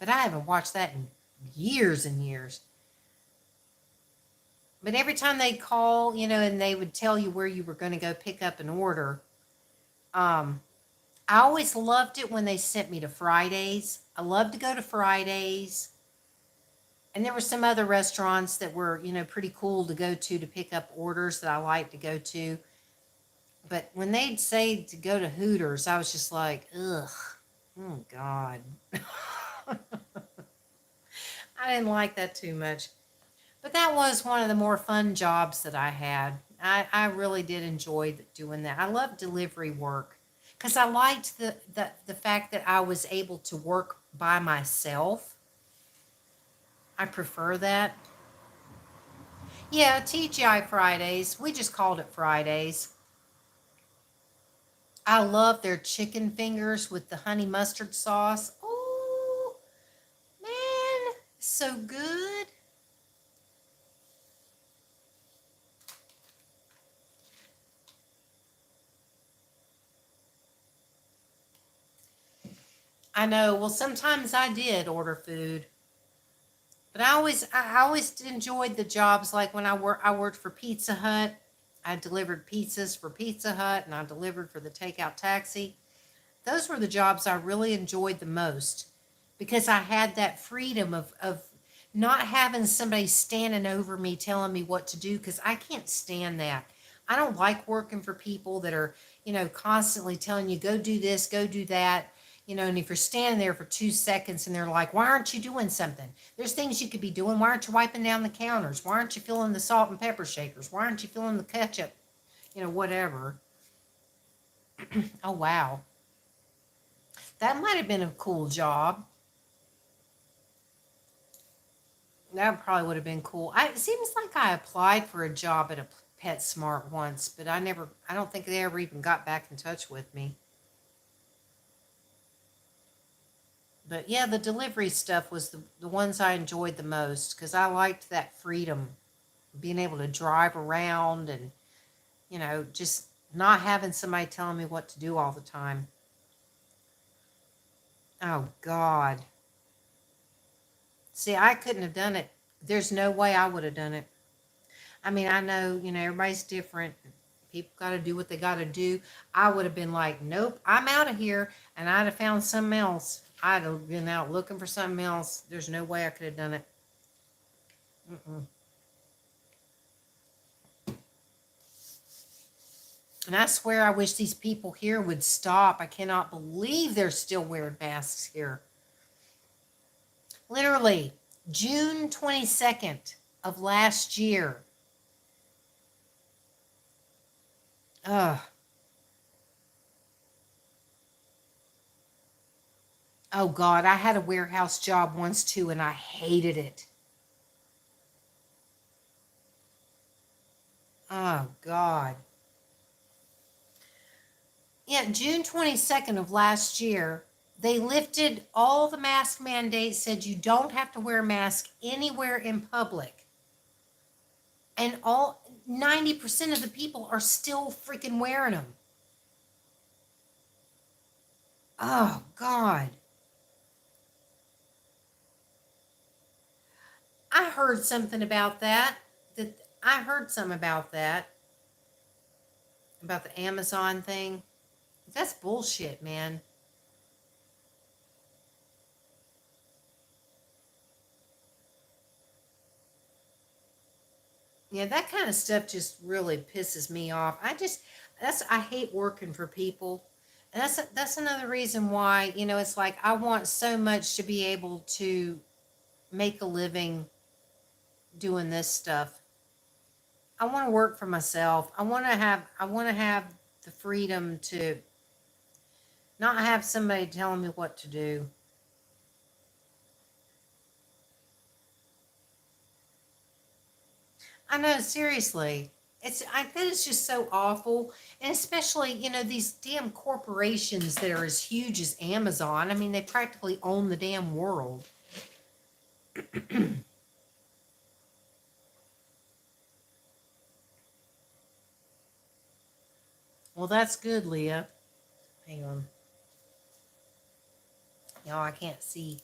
But I haven't watched that in years and years. But every time they'd call, and they would tell you where you were going to go pick up an order, um, I always loved it when they sent me to Fridays. I loved to go to Fridays. And there were some other restaurants that were, pretty cool to go to pick up orders that I liked to go to. But when they'd say to go to Hooters, I was just like, ugh, oh God. I didn't like that too much. But that was one of the more fun jobs that I had. I really did enjoy doing that. I love delivery work because I liked the fact that I was able to work by myself. I prefer that. Yeah, TGI Fridays. We just called it Fridays. I love their chicken fingers with the honey mustard sauce. Oh, man, so good. I know. Well, sometimes I did order food, but I always enjoyed the jobs. Like when I worked for Pizza Hut. I delivered pizzas for Pizza Hut, and I delivered for the takeout taxi. Those were the jobs I really enjoyed the most because I had that freedom of not having somebody standing over me telling me what to do because I can't stand that. I don't like working for people that are, constantly telling you, go do this, go do that. And if you're standing there for 2 seconds and they're like, why aren't you doing something? There's things you could be doing. Why aren't you wiping down the counters? Why aren't you filling the salt and pepper shakers? Why aren't you filling the ketchup? Whatever. Oh, wow. That might have been a cool job. That probably would have been cool. It seems like I applied for a job at a PetSmart once, but I don't think they ever even got back in touch with me. But yeah, the delivery stuff was the ones I enjoyed the most because I liked that freedom, being able to drive around and, just not having somebody telling me what to do all the time. Oh, God. See, I couldn't have done it. There's no way I would have done it. I mean, I know, everybody's different. People got to do what they got to do. I would have been like, nope, I'm out of here. And I'd have found something else. I'd have been out looking for something else. There's no way I could have done it. Mm-mm. And I swear, I wish these people here would stop. I cannot believe they're still wearing masks here. Literally, June 22nd of last year. Ugh. Oh God, I had a warehouse job once too, and I hated it. Oh God. Yeah, June 22nd of last year, they lifted all the mask mandates, said you don't have to wear a mask anywhere in public. And all 90% of the people are still freaking wearing them. Oh God. I heard something about that. That I heard some about the Amazon thing. That's bullshit, man. Yeah, that kind of stuff just really pisses me off. I hate working for people. And that's another reason why, it's like I want so much to be able to make a living doing this stuff. I want to work for myself. I want to have the freedom to not have somebody telling me what to do. I know, seriously. I think it's just so awful. And especially, these damn corporations that are as huge as Amazon. I mean, they practically own the damn world. Well, that's good, Leah. Hang on. No, I can't see.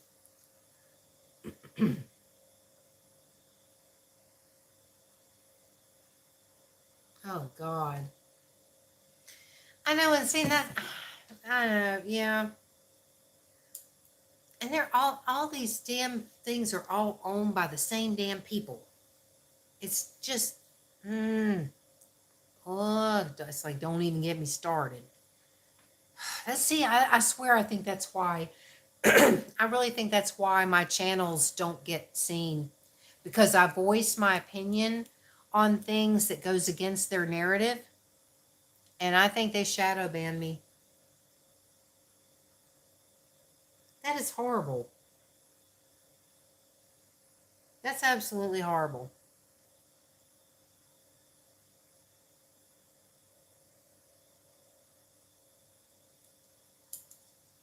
Oh God. I know, and seeing that, I don't know, yeah. And they're all these damn things are all owned by the same damn people. It's just, mm, Oh, it's like, don't even get me started. See, I swear, I think that's why, I really think that's why my channels don't get seen, because I voice my opinion on things that goes against their narrative, and I think they shadow ban me. That is horrible. That's absolutely horrible.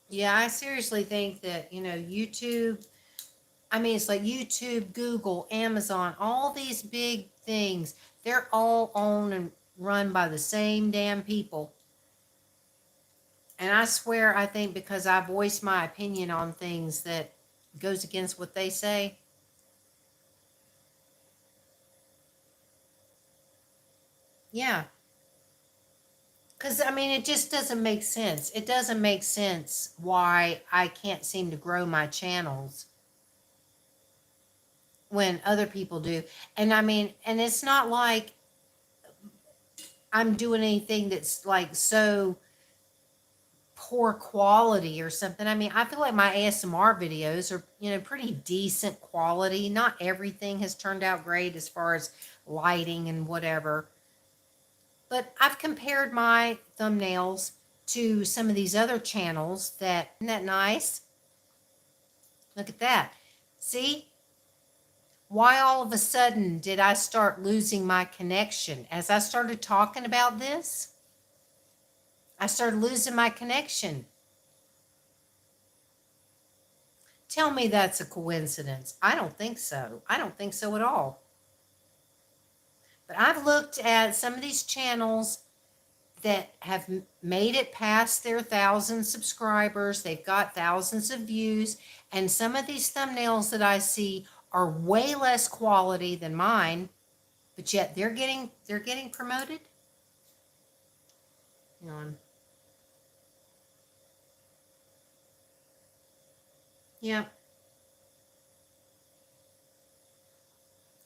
Yeah, I seriously think that, YouTube, I mean, it's like YouTube, Google, Amazon, all these big things, they're all owned and run by the same damn people. And I swear, I think because I voice my opinion on things that goes against what they say. Yeah. Because, I mean, it just doesn't make sense. It doesn't make sense why I can't seem to grow my channels when other people do. And I mean, and it's not like I'm doing anything that's like so poor quality or something. I mean, I feel like my ASMR videos are, pretty decent quality. Not everything has turned out great as far as lighting and whatever. But I've compared my thumbnails to some of these other channels that, isn't that nice? Look at that. See? Why all of a sudden did I start losing my connection? As I started talking about this, I started losing my connection. Tell me that's a coincidence. I don't think so. I don't think so at all. But I've looked at some of these channels that have made it past their 1,000 subscribers. They've got thousands of views. And some of these thumbnails that I see are way less quality than mine, but yet they're getting promoted. Hang on. Yeah,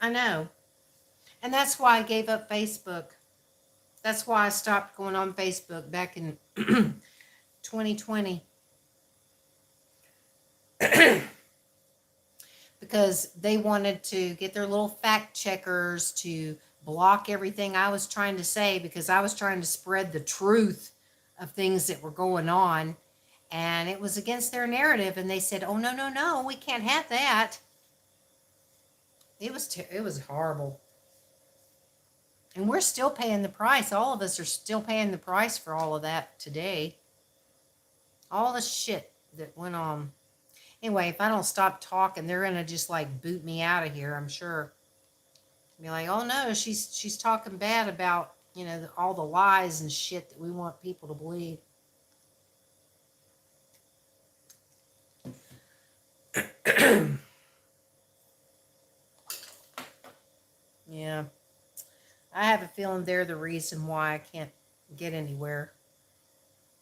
I know. And that's why I gave up Facebook. That's why I stopped going on Facebook back in 2020. Because they wanted to get their little fact checkers to block everything I was trying to say, because I was trying to spread the truth of things that were going on, and it was against their narrative, and they said, oh, no, no, no, we can't have that. It was horrible. And we're still paying the price. All of us are still paying the price for all of that today. All the shit that went on. Anyway, if I don't stop talking, they're gonna just like boot me out of here, I'm sure. Be like, oh no, she's talking bad about, all the lies and shit that we want people to believe. Yeah. I have a feeling they're the reason why I can't get anywhere.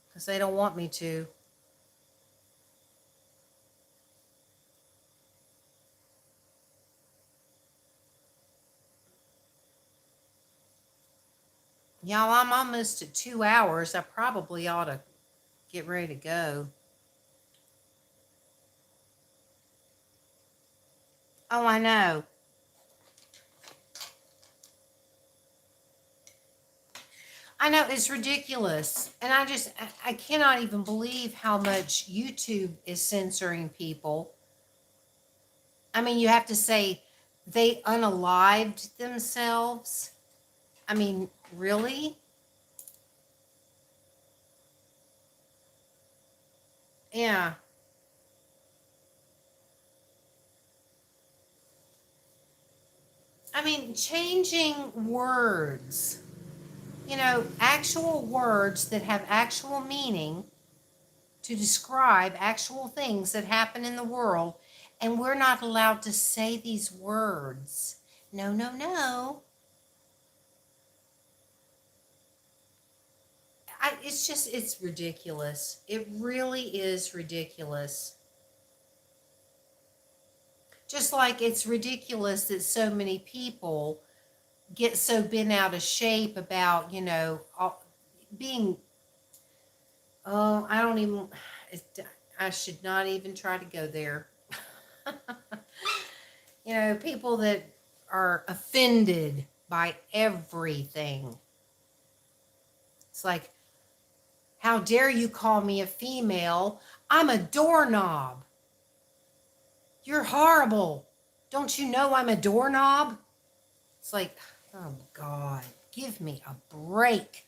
Because they don't want me to. Y'all, I'm almost at 2 hours. I probably ought to get ready to go. Oh, I know. I know, it's ridiculous. And I cannot even believe how much YouTube is censoring people. I mean, you have to say they unalived themselves. I mean, really? Yeah. I mean, changing words, actual words that have actual meaning to describe actual things that happen in the world, and we're not allowed to say these words. No, no, no. It's ridiculous. It really is ridiculous. Just like it's ridiculous that so many people get so bent out of shape about, being, oh, I don't even, I should not even try to go there. People that are offended by everything. It's like, how dare you call me a female? I'm a doorknob. You're horrible. Don't you know I'm a doorknob? It's like, oh God, give me a break.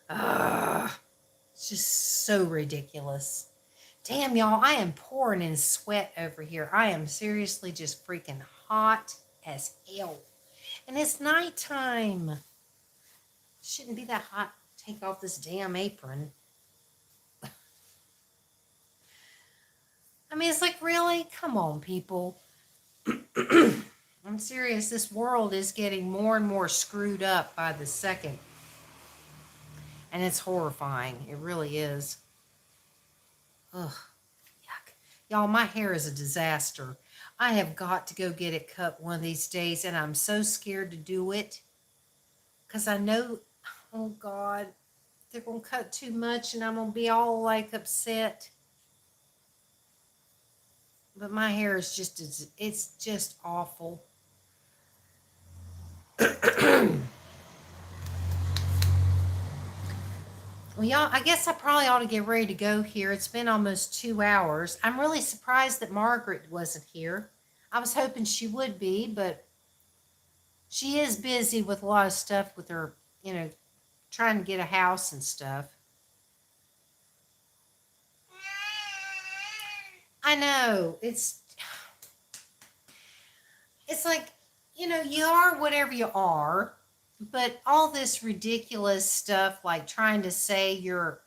It's just so ridiculous. Damn, y'all, I am pouring in sweat over here. I am seriously just freaking hot as hell. And it's nighttime. Shouldn't be that hot. Take off this damn apron. I mean, it's like, really? Come on, people. I'm serious. This world is getting more and more screwed up by the second. And it's horrifying. It really is. Ugh. Yuck. Y'all, my hair is a disaster. I have got to go get it cut one of these days, and I'm so scared to do it. Because I know, oh God, they're going to cut too much, and I'm going to be all like upset. But my hair is it's just awful. Well, y'all, I guess I probably ought to get ready to go here. It's been almost 2 hours. I'm really surprised that Margaret wasn't here. I was hoping she would be, but she is busy with a lot of stuff with her, trying to get a house and stuff. I know. It's like, you are whatever you are, but all this ridiculous stuff, like trying to say you're,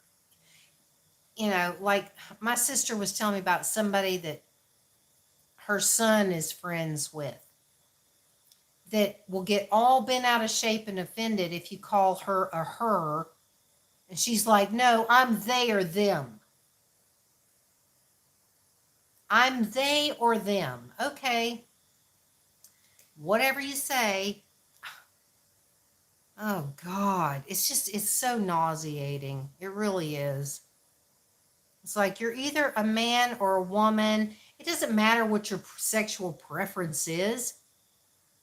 like my sister was telling me about somebody that her son is friends with that will get all bent out of shape and offended if you call her a her. And she's like, no, I'm they or them. I'm they or them. Okay. Whatever you say. Oh God. It's so nauseating. It really is. It's like you're either a man or a woman. It doesn't matter what your sexual preference is.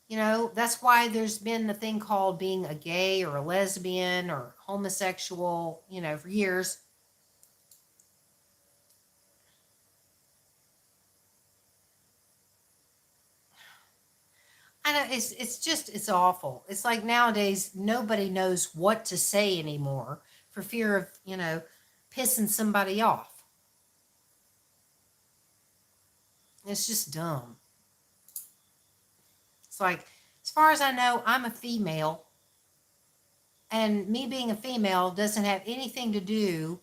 That's why there's been the thing called being a gay or a lesbian or homosexual, for years. I know it's awful. It's like nowadays nobody knows what to say anymore for fear of, pissing somebody off. It's just dumb. It's like, as far as I know, I'm a female. And me being a female doesn't have anything to do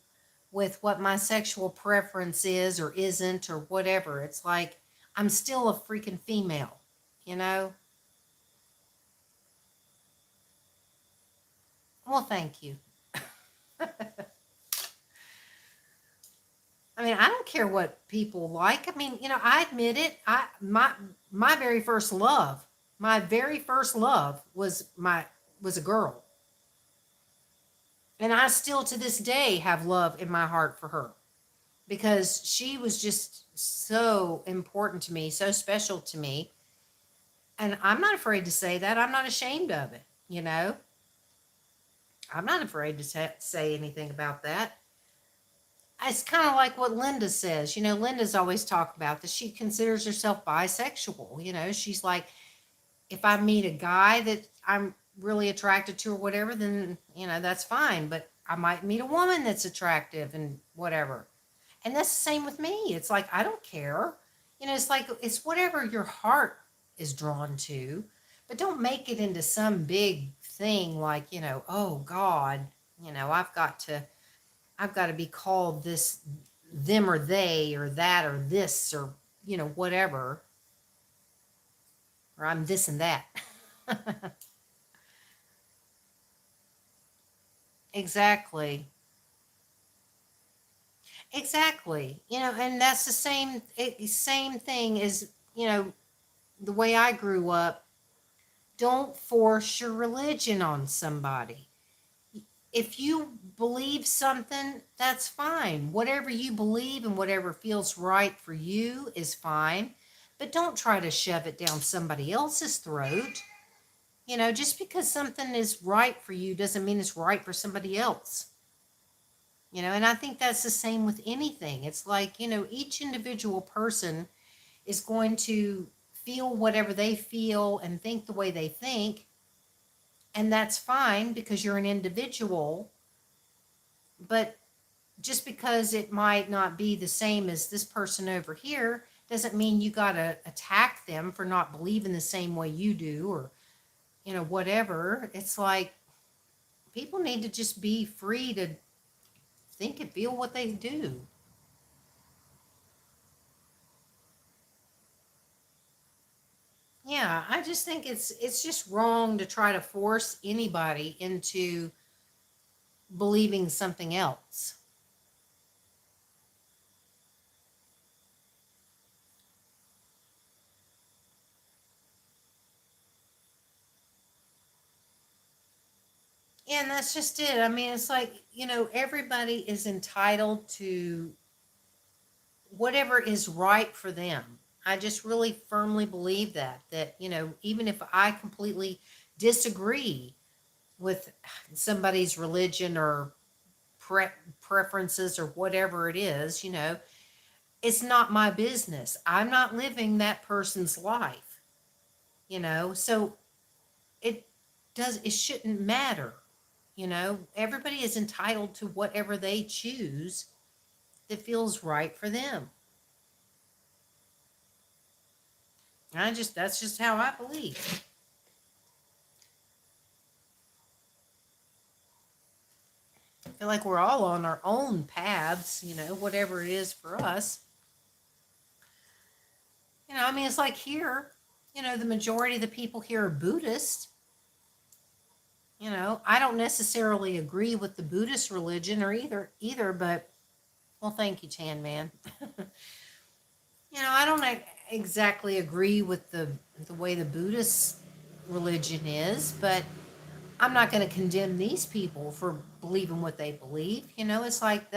with what my sexual preference is or isn't or whatever. It's like, I'm still a freaking female, Well, thank you. I mean, I don't care what people like. I mean, I admit it. My very first love, was a girl. And I still to this day have love in my heart for her because she was just so important to me, so special to me. And I'm not afraid to say that. I'm not ashamed of it, I'm not afraid to say anything about that. It's kind of like what Linda says. Linda's always talked about that she considers herself bisexual. She's like, if I meet a guy that I'm really attracted to or whatever, then, that's fine. But I might meet a woman that's attractive and whatever. And that's the same with me. It's like, I don't care. It's like, it's whatever your heart is drawn to, but don't make it into some big thing like, oh God, I've got to be called this, them or they or that or this or, whatever. Or I'm this and that. Exactly. Exactly. And that's the same thing as, the way I grew up, don't force your religion on somebody. If you believe something, that's fine. Whatever you believe and whatever feels right for you is fine. But don't try to shove it down somebody else's throat. Just because something is right for you doesn't mean it's right for somebody else. And I think that's the same with anything. It's like, each individual person is going to feel whatever they feel and think the way they think. And that's fine because you're an individual. But just because it might not be the same as this person over here doesn't mean you got to attack them for not believing the same way you do, or whatever. It's like people need to just be free to think and feel what they do. Yeah, I just think it's just wrong to try to force anybody into believing something else. And that's just it. I mean, it's like, everybody is entitled to whatever is right for them. I just really firmly believe that, even if I completely disagree with somebody's religion or pre- preferences or whatever it is, it's not my business. I'm not living that person's life, so it shouldn't matter. Everybody is entitled to whatever they choose that feels right for them. That's just how I believe. I feel like we're all on our own paths, whatever it is for us. I mean, it's like here, the majority of the people here are Buddhist. I don't necessarily agree with the Buddhist religion or either, but well, thank you, Chan Man. I don't exactly agree with the way the Buddhist religion is, but I'm not going to condemn these people for believing what they believe. It's like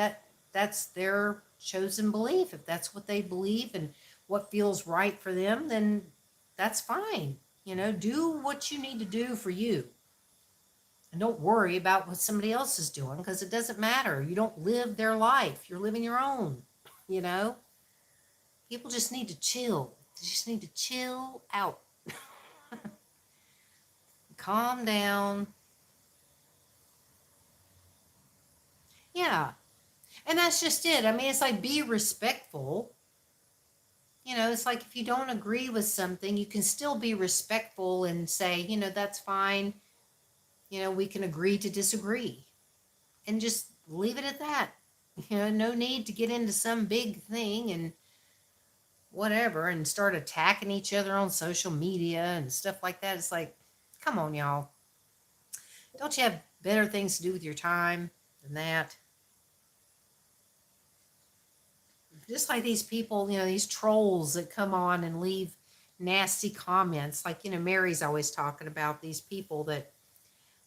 that's their chosen belief. If that's what they believe and what feels right for them, then that's fine. Do what you need to do for you. And don't worry about what somebody else is doing because it doesn't matter. You don't live their life. You're living your own. You know? People just need to chill. They just need to chill out. Calm down. Yeah. And that's just it. I mean, it's like be respectful. It's like if you don't agree with something, you can still be respectful and say, that's fine. We can agree to disagree and just leave it at that. No need to get into some big thing and whatever and start attacking each other on social media and stuff like that. It's like, come on, y'all. Don't you have better things to do with your time than that? Just like these people, these trolls that come on and leave nasty comments. Like, Mary's always talking about these people that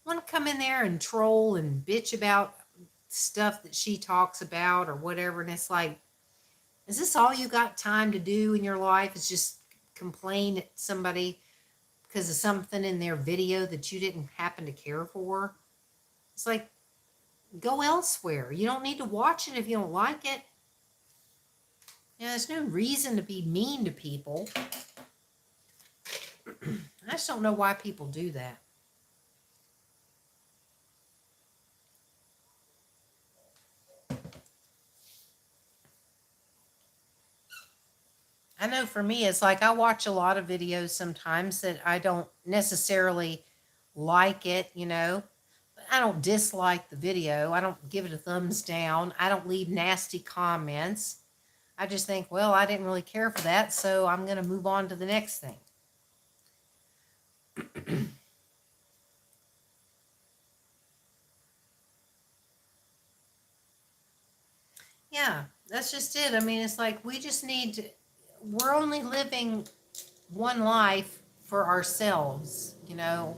want to come in there and troll and bitch about stuff that she talks about or whatever. And it's like, is this all you got time to do in your life? Is just complain at somebody because of something in their video that you didn't happen to care for? It's like, go elsewhere. You don't need to watch it if you don't like it. There's no reason to be mean to people. I just don't know why people do that. I know for me, it's like I watch a lot of videos sometimes that I don't necessarily like it, But I don't dislike the video. I don't give it a thumbs down. I don't leave nasty comments. I just think, well, I didn't really care for that, so I'm going to move on to the next thing. Yeah, that's just it. I mean, it's like we just need to, we're only living one life for ourselves, you know.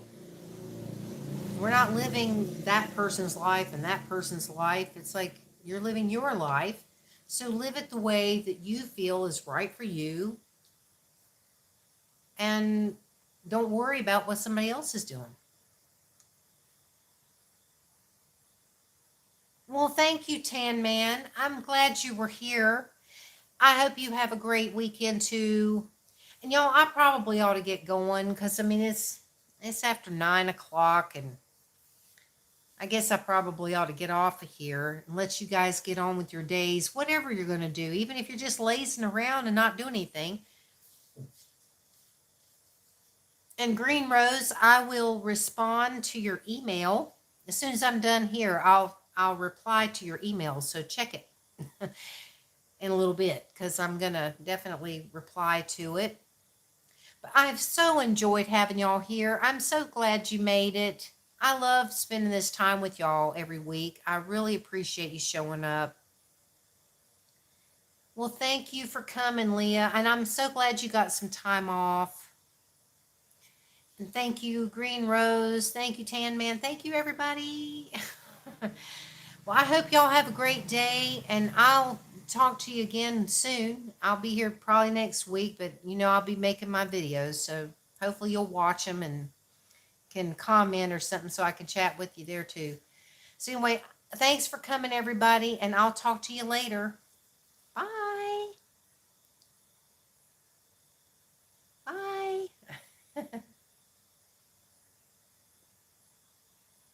We're not living that person's life and that person's life. It's like you're living your life. So live it the way that you feel is right for you. And don't worry about what somebody else is doing. Well, thank you, Tan Man. I'm glad you were here. I hope you have a great weekend too. And y'all, I probably ought to get going because I mean it's after 9 o'clock, and I guess I probably ought to get off of here and let you guys get on with your days, whatever you're going to do, even if you're just lazing around and not doing anything. And Green Rose, I will respond to your email as soon as I'm done here. I'll reply to your email, so check it in a little bit because I'm gonna definitely reply to it. But I've so enjoyed having y'all here. I'm so glad you made it. I love spending this time with y'all every week. I really appreciate you showing up. Well, thank you for coming, Leah, and I'm so glad you got some time off. And thank you, Green Rose. Thank you, Tan Man. Thank you, everybody. Well, I hope y'all have a great day, and I'll talk to you again soon. I'll be here probably next week, but you know I'll be making my videos, so hopefully you'll watch them and can comment or something so I can chat with you there too. So anyway, thanks for coming, everybody, and I'll talk to you later. Bye. Bye.